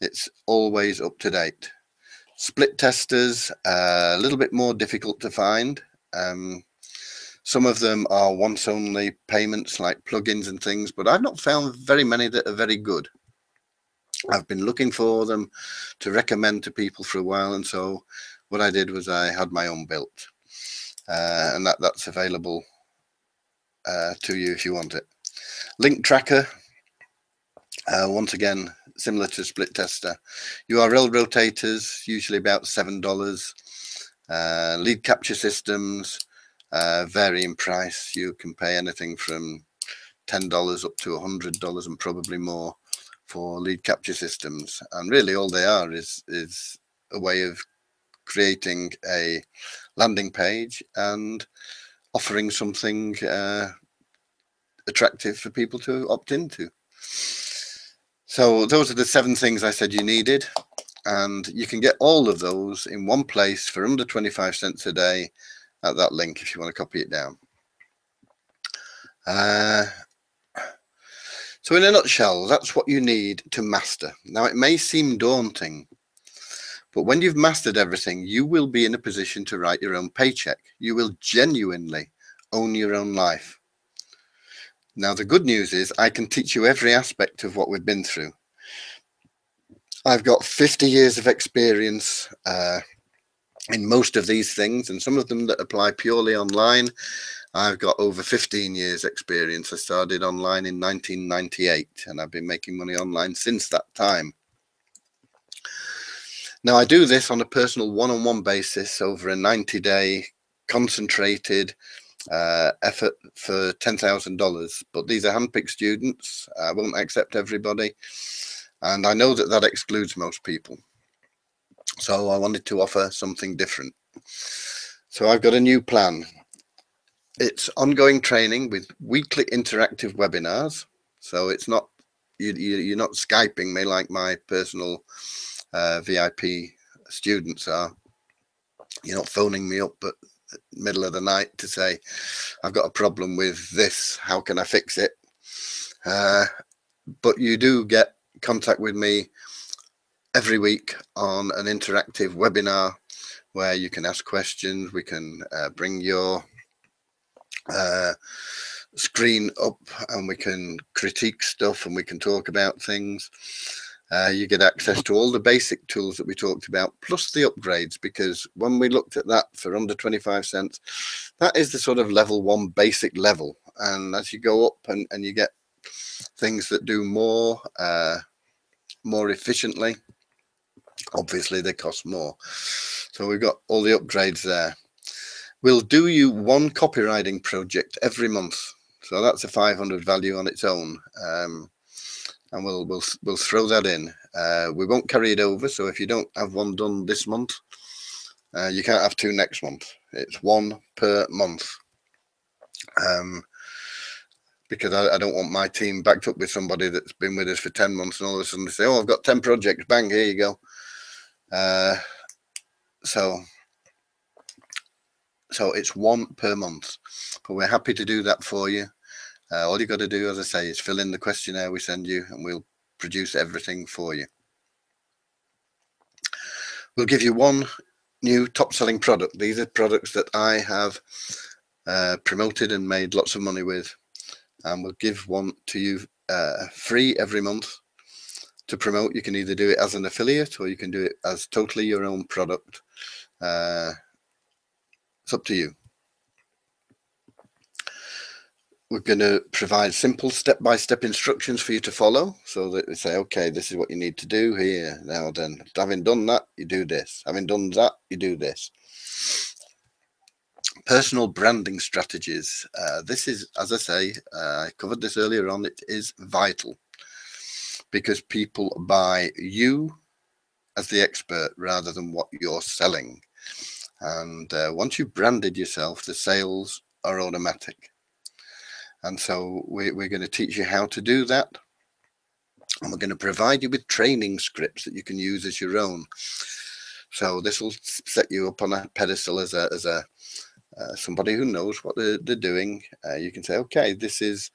It's always up to date. Split testers, a little bit more difficult to find. Some of them are once only payments like plugins and things, but I've not found very many that are very good. I've been looking for them to recommend to people for a while, and so what I did was I had my own built, and that's available to you if you want it. Link tracker, once again, similar to split tester. URL rotators, usually about $7. Lead capture systems vary in price. You can pay anything from $10 up to $100 and probably more for lead capture systems. And really all they are is a way of creating a landing page and offering something attractive for people to opt into. So those are the 7 things I said you needed, and you can get all of those in one place for under 25 cents a day at that link if you want to copy it down. So in a nutshell, that's what you need to master. Now, it may seem daunting, but when you've mastered everything, you will be in a position to write your own paycheck. You will genuinely own your own life. Now, the good news is I can teach you every aspect of what we've been through. I've got 50 years of experience in most of these things, and some of them that apply purely online. I've got over 15 years experience. I started online in 1998, and I've been making money online since that time. Now, I do this on a personal one-on-one basis over a 90-day concentrated effort for $10,000, but these are handpicked students. I won't accept everybody, and I know that that excludes most people, so I wanted to offer something different. So I've got a new plan. It's ongoing training with weekly interactive webinars, so it's not you're not Skyping me like my personal VIP students are. You're not phoning me up at middle of the night to say, I've got a problem with this, how can I fix it? But you do get contact with me every week on an interactive webinar where you can ask questions. We can bring your screen up and we can critique stuff and we can talk about things. You get access to all the basic tools that we talked about, plus the upgrades, because when we looked at that for under 25 cents, that is the sort of level 1 basic level. And as you go up and you get things that do more efficiently, obviously they cost more. So we've got all the upgrades there. We'll do you one copywriting project every month. So that's a 500 value on its own. And we'll throw that in. We won't carry it over. So if you don't have one done this month, you can't have 2 next month. It's 1 per month. Because I don't want my team backed up with somebody that's been with us for 10 months and all of a sudden they say, oh, I've got 10 projects, bang, here you go. So it's 1 per month, but we're happy to do that for you. All you got to do, as I say, is fill in the questionnaire we send you and we'll produce everything for you. We'll give you 1 new top selling product. These are products that I have promoted and made lots of money with. And we'll give 1 to you free every month to promote. You can either do it as an affiliate or you can do it as totally your own product. It's up to you. We're going to provide simple step-by-step instructions for you to follow, so that we say, okay, this is what you need to do here. Now then, having done that, you do this. Having done that, you do this. Personal branding strategies. This is, as I say, I covered this earlier on, it is vital because people buy you as the expert rather than what you're selling. And once you've branded yourself, the sales are automatic. And so we're going to teach you how to do that. And we're going to provide you with training scripts that you can use as your own. So this will set you up on a pedestal as somebody who knows what they're doing. You can say, okay, this is,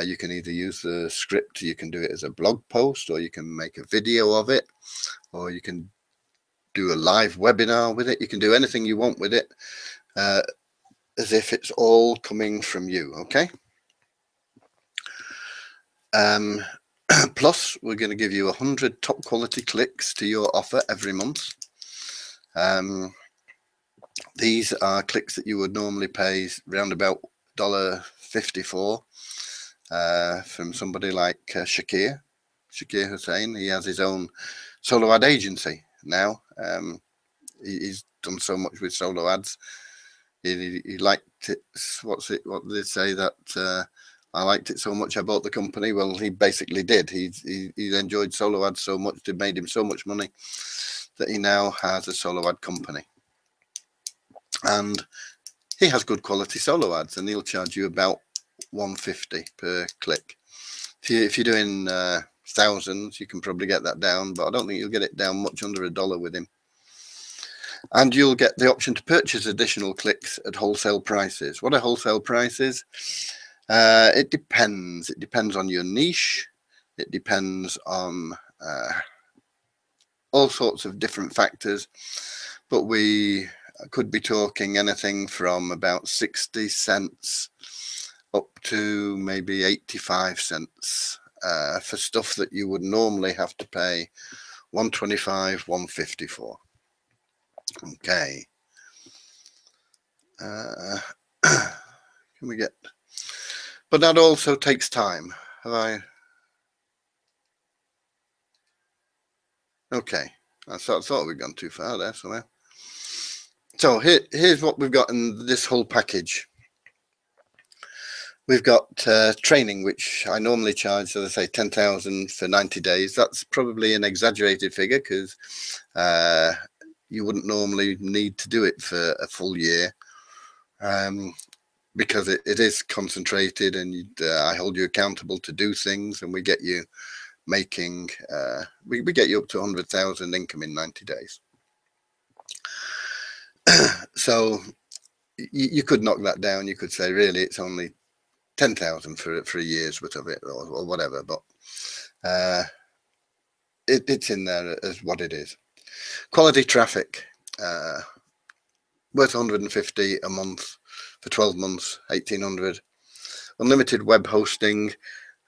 you can either use the script, you can do it as a blog post, or you can make a video of it, or you can do a live webinar with it. You can do anything you want with it, as if it's all coming from you, okay? Plus, we're going to give you 100 top quality clicks to your offer every month. These are clicks that you would normally pay around about $1.50 for, from somebody like Shakir Hussein. He has his own solo ad agency now. He's done so much with solo ads. He liked it. What did they say that? I liked it so much I bought the company. Well, he basically did. He enjoyed solo ads so much, it made him so much money that he now has a solo ad company. And he has good quality solo ads, and he'll charge you about $1.50 per click. If you're doing thousands, you can probably get that down, but I don't think you'll get it down much under $1 with him. And you'll get the option to purchase additional clicks at wholesale prices. What are wholesale prices? It depends. It depends on your niche. It depends on all sorts of different factors. But we could be talking anything from about 60 cents up to maybe 85 cents for stuff that you would normally have to pay $1.25, $1.50 for. Okay. Can we get... But that also takes time. Okay. I thought we'd gone too far there somehow. So here's what we've got in this whole package. We've got training, which I normally charge, as I say, $10,000 for 90 days. That's probably an exaggerated figure because you wouldn't normally need to do it for a full year. Because it is concentrated, and I hold you accountable to do things, and we get you making, we get you up to 100,000 income in 90 days. So you could knock that down. You could say, really, it's only 10,000 for a year's worth of it, or whatever, but it's in there as what it is. Quality traffic, worth 150 a month for 12 months, 1,800. Unlimited web hosting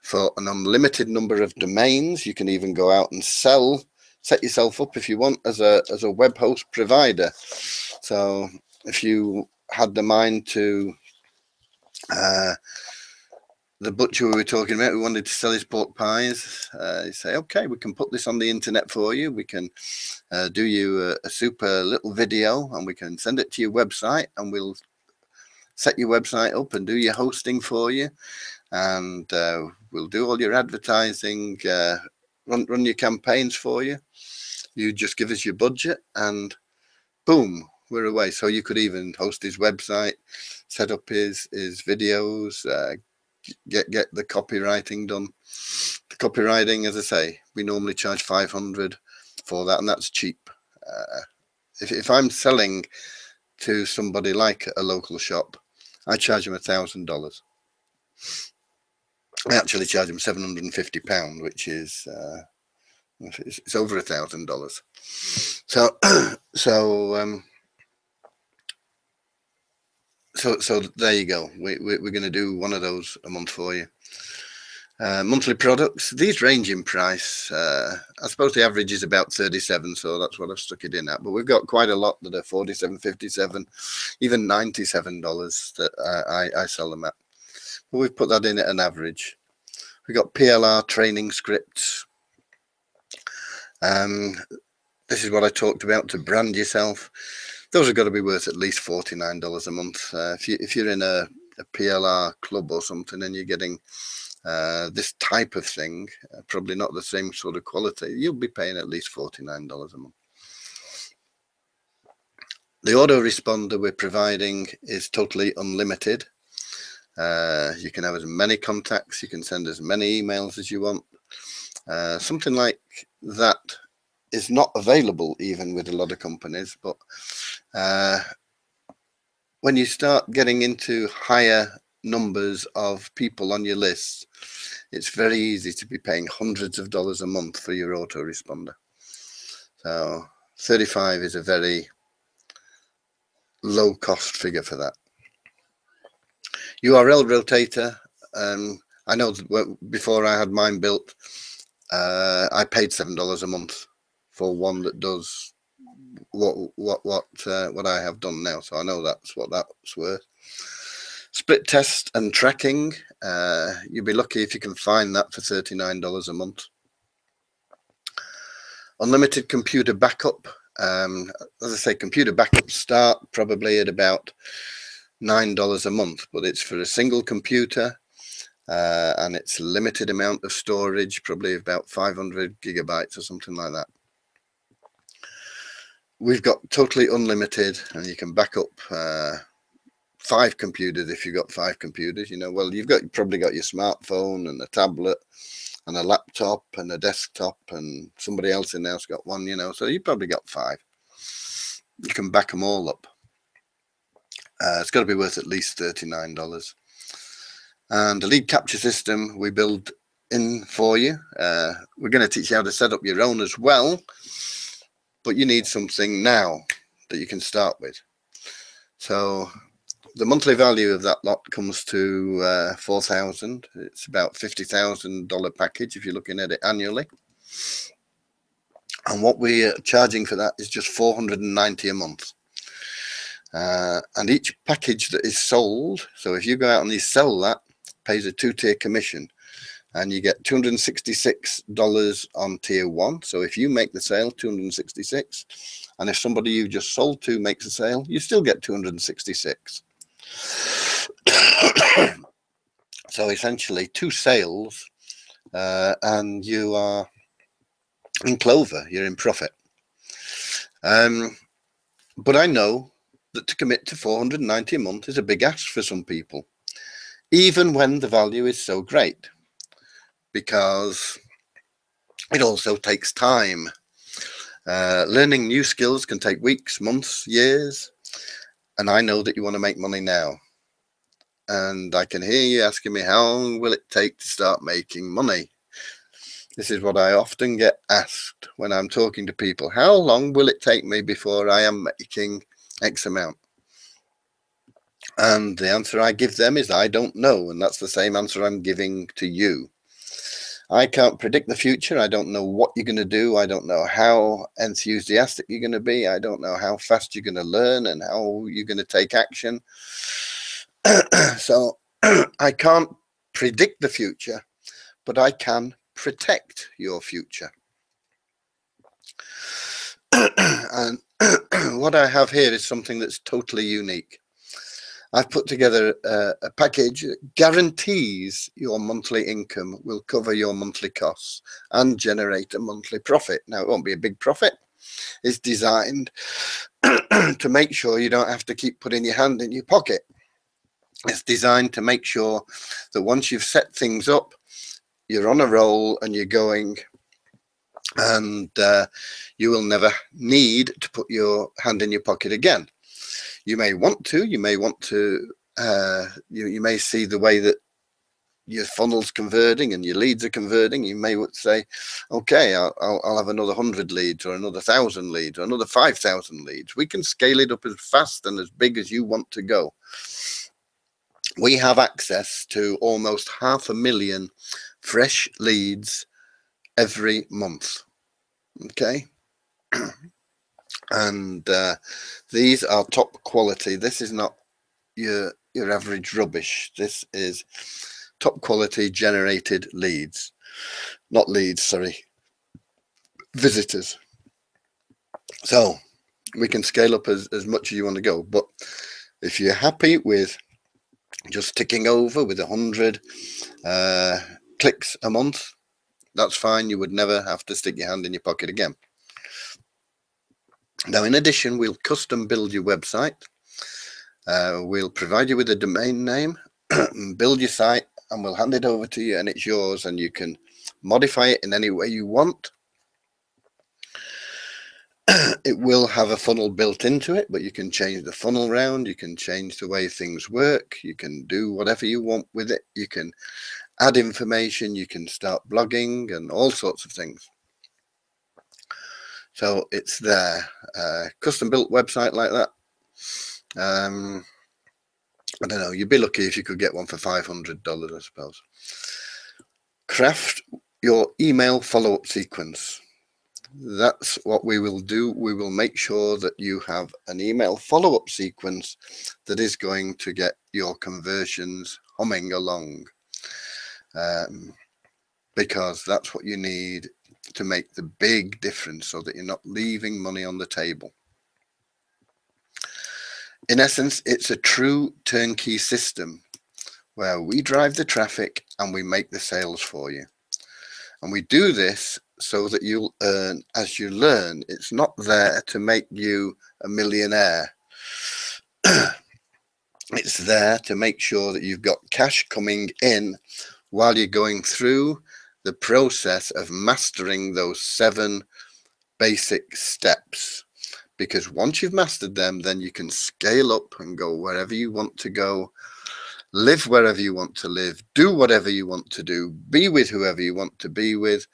for an unlimited number of domains. You can even go out and set yourself up if you want as a web host provider. So if you had the mind to, the butcher we were talking about, who wanted to sell his pork pies, you say, okay, we can put this on the internet for you. We can do you a super little video, and we can send it to your website, and we'll set your website up and do your hosting for you, and we'll do all your advertising, run your campaigns for you. You just give us your budget, and boom, we're away. So you could even host his website, set up his videos, get the copywriting done. The copywriting, as I say, we normally charge $500 for that, and that's cheap. If I'm selling to somebody like a local shop, I charge them $1,000. I actually charge them £750, which is it's over $1,000. So there you go. We're going to do one of those a month for you. Monthly products, these range in price. I suppose the average is about 37, so that's what I've stuck it in at. But we've got quite a lot that are 47, 57, even $97 that I sell them at. But we've put that in at an average. We've got PLR training scripts. This is what I talked about, to brand yourself. Those have got to be worth at least $49 a month. If you're in a PLR club or something and you're getting this type of thing, probably not the same sort of quality, you'll be paying at least $49 a month. The autoresponder we're providing is totally unlimited. You can have as many contacts, you can send as many emails as you want. Something like that is not available even with a lot of companies, but when you start getting into higher numbers of people on your list, it's very easy to be paying hundreds of dollars a month for your autoresponder. So 35 is a very low cost figure for that. URL rotator, I know that before I had mine built, I paid $7 a month for one that does what I have done now, so I know that's what that's worth. Split test and tracking, you'll be lucky if you can find that for $39 a month. Unlimited computer backup, as I say, computer backups start probably at about $9 a month, but it's for a single computer, and it's a limited amount of storage, probably about 500 gigabytes or something like that. We've got totally unlimited, and you can back up 5 computers if you've got 5 computers. You know, well, you've probably got your smartphone and a tablet and a laptop and a desktop, and somebody else in there's got one, you know, so you've probably got 5. You can back them all up. It's got to be worth at least $39. And the lead capture system we build in for you. We're going to teach you how to set up your own as well, but you need something now that you can start with. So the monthly value of that lot comes to $4,000. It's about $50,000 package if you're looking at it annually. And what we're charging for that is just $490 a month. And each package that is sold, so if you go out and you sell that, pays a 2-tier commission, and you get $266 on tier 1. So if you make the sale, $266, and if somebody you just sold to makes a sale, you still get $266. So essentially 2 sales, and you are in clover, you're in profit. But I know that to commit to $490 a month is a big ask for some people, even when the value is so great, because it also takes time. Learning new skills can take weeks, months, years, and I know that you want to make money now. And I can hear you asking me, how long will it take to start making money? This is what I often get asked when I'm talking to people. How long will it take me before I am making X amount? And the answer I give them is I don't know. And that's the same answer I'm giving to you. I can't predict the future. I don't know what you're going to do. I don't know how enthusiastic you're going to be. I don't know how fast you're going to learn and how you're going to take action. So I can't predict the future, but I can protect your future. And what I have here is something that's totally unique. I've put together a package that guarantees your monthly income will cover your monthly costs and generate a monthly profit. Now, it won't be a big profit. It's designed to make sure you don't have to keep putting your hand in your pocket. It's designed to make sure that once you've set things up, you're on a roll and you're going, and you will never need to put your hand in your pocket again. You may want to, you may see the way that your funnel's converting and your leads are converting. You may say, okay, I'll have another 100 leads or another 1,000 leads or another 5,000 leads. We can scale it up as fast and as big as you want to go. We have access to almost 500,000 fresh leads every month. Okay. And these are top quality. This is not your average rubbish. This is top quality generated leads. Not leads, sorry. Visitors. So we can scale up as much as you want to go. But if you're happy with just ticking over with 100 clicks a month, that's fine. You would never have to stick your hand in your pocket again. Now, in addition, we'll custom build your website. We'll provide you with a domain name, build your site, and we'll hand it over to you, and it's yours, and you can modify it in any way you want. It will have a funnel built into it, but you can change the funnel round, you can change the way things work, you can do whatever you want with it, you can add information, you can start blogging and all sorts of things. So it's there. Custom built website like that. I don't know, you'd be lucky if you could get one for $500, I suppose. Craft your email follow-up sequence. That's what we will do. We will make sure that you have an email follow-up sequence that is going to get your conversions humming along, because that's what you need to make the big difference, so that you're not leaving money on the table. In essence, it's a true turnkey system where we drive the traffic and we make the sales for you. And we do this so that you'll earn as you learn. It's not there to make you a millionaire. It's there to make sure that you've got cash coming in while you're going through the process of mastering those 7 basic steps. Because once you've mastered them, then you can scale up and go wherever you want to go, live wherever you want to live, do whatever you want to do, be with whoever you want to be with,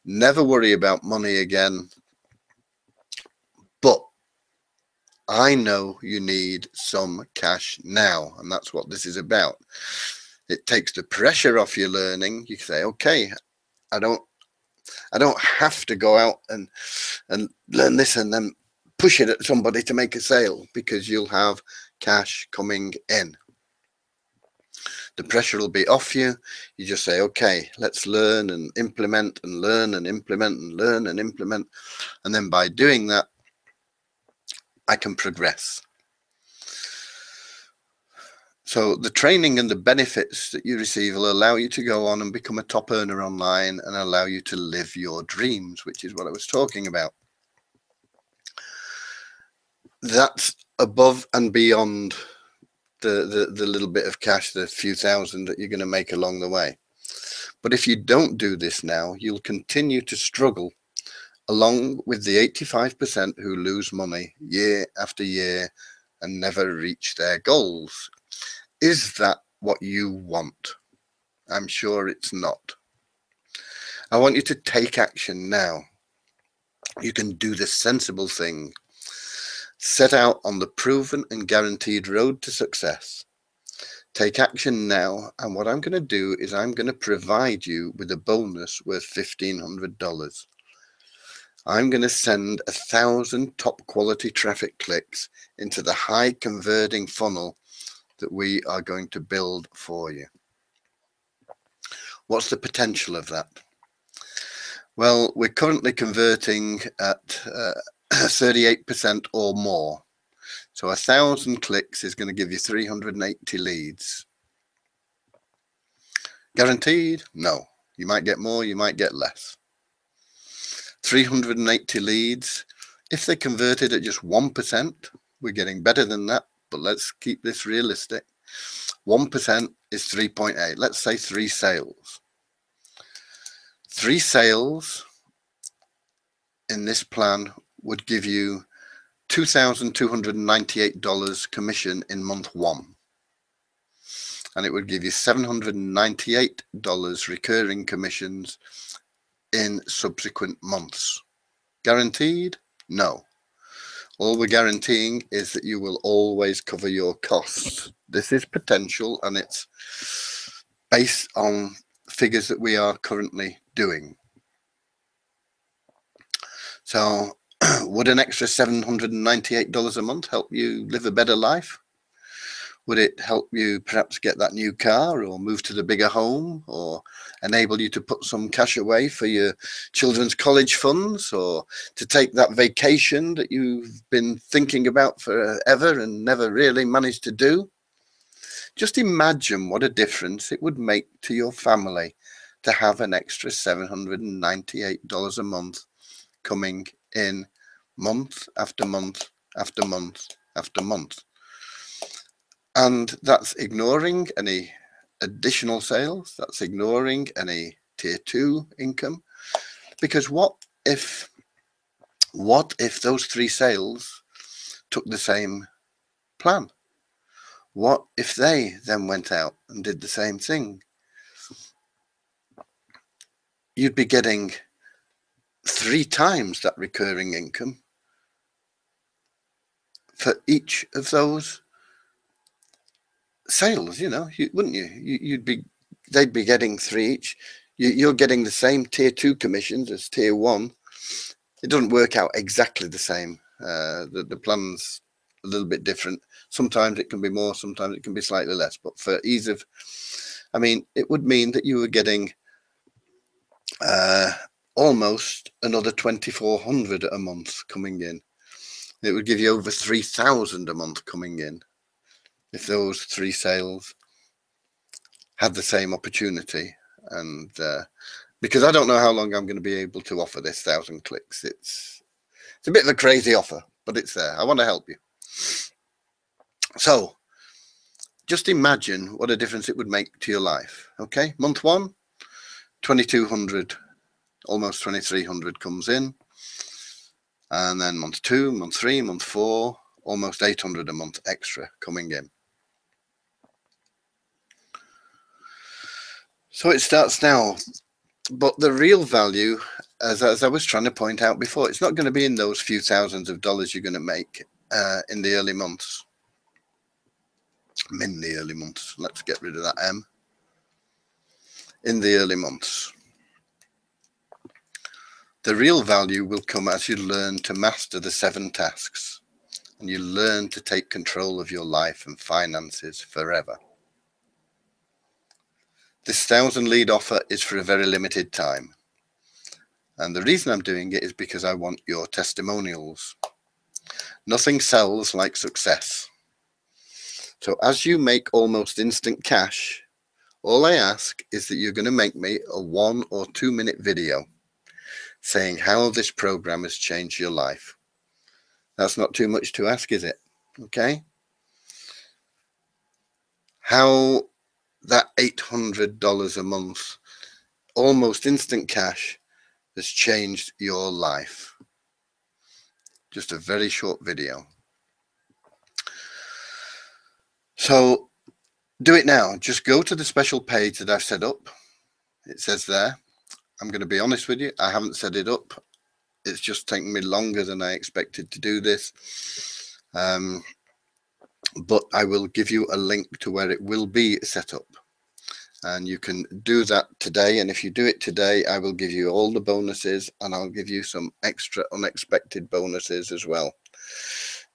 never worry about money again. But I know you need some cash now, and that's what this is about. It takes the pressure off your learning. You say, okay, I don't have to go out and learn this and then push it at somebody to make a sale, because you'll have cash coming in. The pressure will be off you. You just say, okay, let's learn and implement and learn and implement and learn and implement. And then by doing that, I can progress. So the training and the benefits that you receive will allow you to go on and become a top earner online and allow you to live your dreams, which is what I was talking about. That's above and beyond the little bit of cash, the few thousand that you're going to make along the way. But if you don't do this now, you'll continue to struggle along with the 85% who lose money year after year and never reach their goals. Is that what you want? I'm sure it's not. I want you to take action now. You can do the sensible thing. Set out on the proven and guaranteed road to success. Take action now, and what I'm going to do is I'm going to provide you with a bonus worth $1,500. I'm going to send 1,000 top quality traffic clicks into the high converting funnel that we are going to build for you. What's the potential of that? Well, we're currently converting at 38% or more. So 1,000 clicks is going to give you 380 leads. Guaranteed? No. You might get more, you might get less. 380 leads. If they converted at just 1%, we're getting better than that, but let's keep this realistic. 1% is 3.8. Let's say 3 sales. 3 sales in this plan would give you $2,298 commission in month 1. And it would give you $798 recurring commissions in subsequent months. Guaranteed? No. All we're guaranteeing is that you will always cover your costs. This is potential, and it's based on figures that we are currently doing. So would an extra $798 a month help you live a better life? Would it help you perhaps get that new car, or move to the bigger home, or enable you to put some cash away for your children's college funds, or to take that vacation that you've been thinking about forever and never really managed to do? Just imagine what a difference it would make to your family to have an extra $798 a month coming in month after month after month after month. And that's ignoring any additional sales, that's ignoring any tier 2 income, because what if those 3 sales took the same plan? What if they then went out and did the same thing? You'd be getting 3 times that recurring income for each of those sales, wouldn't you? They'd be getting 3 each. You're getting the same tier 2 commissions as tier 1. It doesn't work out exactly the same. The plan's a little bit different. Sometimes it can be more, sometimes it can be slightly less. But for ease of, it would mean that you were getting almost another $2,400 a month coming in. It would give you over $3,000 a month coming in if those 3 sales had the same opportunity. And because I don't know how long I'm going to be able to offer this 1,000 clicks. It's a bit of a crazy offer, but it's there. I want to help you. So just imagine what a difference it would make to your life. Okay, month 1, 2,200, almost 2,300 comes in. And then month 2, month 3, month 4, almost 800 a month extra coming in. So it starts now, but the real value, as I was trying to point out before, it's not going to be in those few thousands of dollars you're going to make in the early months. In the early months, let's get rid of that M. In the early months. The real value will come as you learn to master the 7 tasks, and you learn to take control of your life and finances forever. This 1,000 lead offer is for a very limited time. And the reason I'm doing it is because I want your testimonials. Nothing sells like success. So as you make almost instant cash, all I ask is that you're going to make me a 1 or 2 minute video saying how this program has changed your life. That's not too much to ask, is it? Okay. How that $800 a month, almost instant cash, has changed your life. Just a very short video. So do it now. Just go to the special page that I've set up. It says there. I'm going to be honest with you, I haven't set it up. It's just taken me longer than I expected to do this. but I will give you a link to where it will be set up. And you can do that today. And if you do it today, I will give you all the bonuses, and I'll give you some extra unexpected bonuses as well.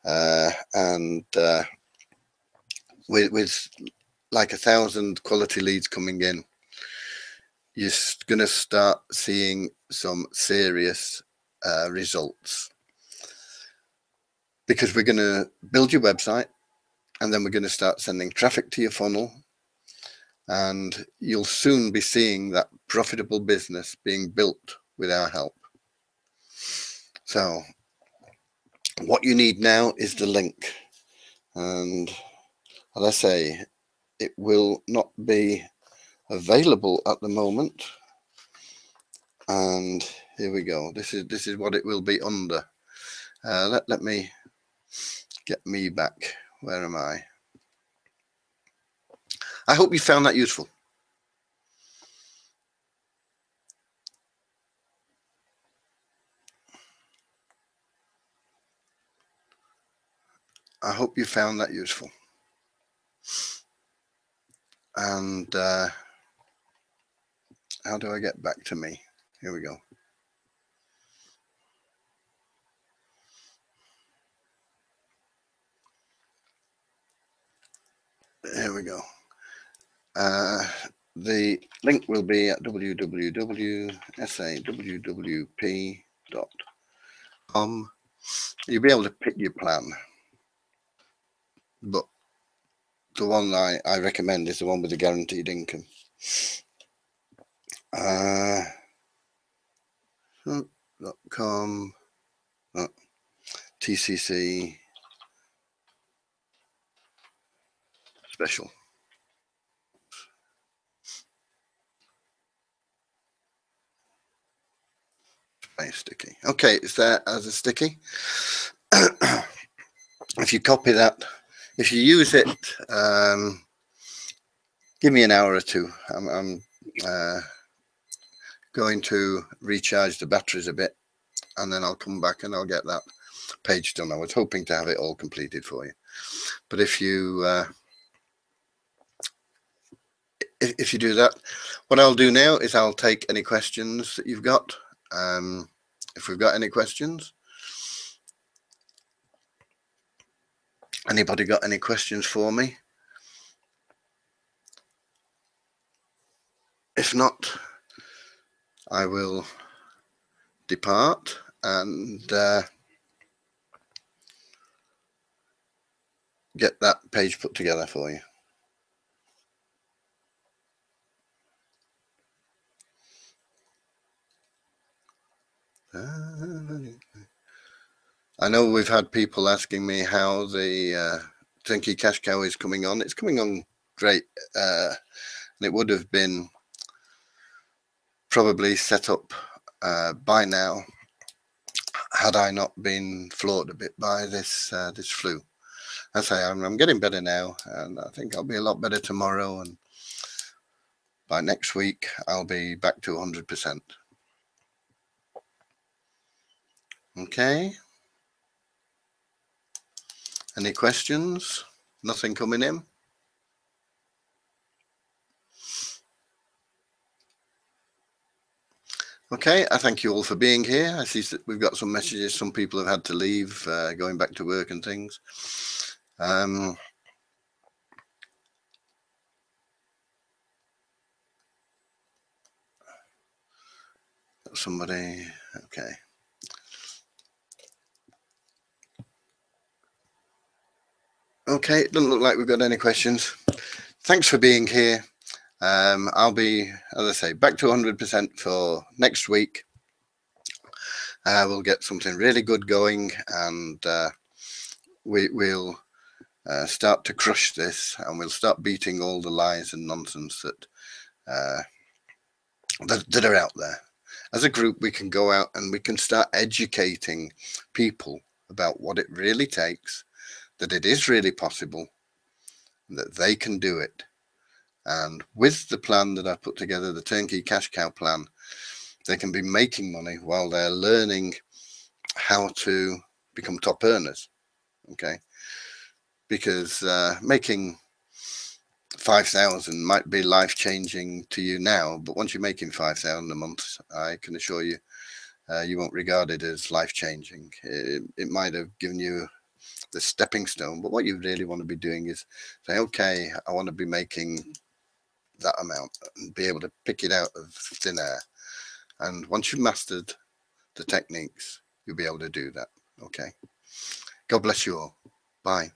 And with like 1,000 quality leads coming in, you're going to start seeing some serious results, because we're going to build your website, and then we're going to start sending traffic to your funnel, and you'll soon be seeing that profitable business being built with our help. So what you need now is the link, and as I say, it will not be available at the moment. And here we go. This is what it will be under. Let me get me back. Where am I? I hope you found that useful. I hope you found that useful. And how do I get back to me? Here we go. Here we go. The link will be at www.sawwp.com. You'll be able to pick your plan, but the one I recommend is the one with the guaranteed income. .com TCC special. Sticky. Okay, it's there as a sticky. If you copy that, if you use it, give me an hour or two. I'm going to recharge the batteries a bit, and then I'll come back and I'll get that page done. I was hoping to have it all completed for you, but if you do that, what I'll do now is I'll take any questions that you've got. If we've got any questions, anybody got any questions for me? If not, I will depart and get that page put together for you. I know we've had people asking me how the Turnkey Cash Cow is coming on. It's coming on great, and it would have been probably set up by now had I not been floored a bit by this this flu. I say I'm getting better now, and I think I'll be a lot better tomorrow, and by next week I'll be back to 100%. Okay. Any questions? Nothing coming in? Okay, I thank you all for being here. I see that we've got some messages. Some people have had to leave, going back to work and things. Somebody, okay. Okay, it doesn't look like we've got any questions. Thanks for being here. I'll be, as I say, back to 100% for next week. We'll get something really good going, and we'll start to crush this, and we'll start beating all the lies and nonsense that are out there. As a group, we can go out and we can start educating people about what it really takes, that it is really possible, that they can do it. And with the plan that I put together, the Turnkey Cash Cow plan, they can be making money while they're learning how to become top earners. Okay. because making 5,000 might be life-changing to you now, but once you're making 5,000 a month, I can assure you, you won't regard it as life-changing. It might have given you the stepping stone, but what you really want to be doing is say, okay, I want to be making that amount and be able to pick it out of thin air. And once you've mastered the techniques, you'll be able to do that. Okay. God bless you all. Bye.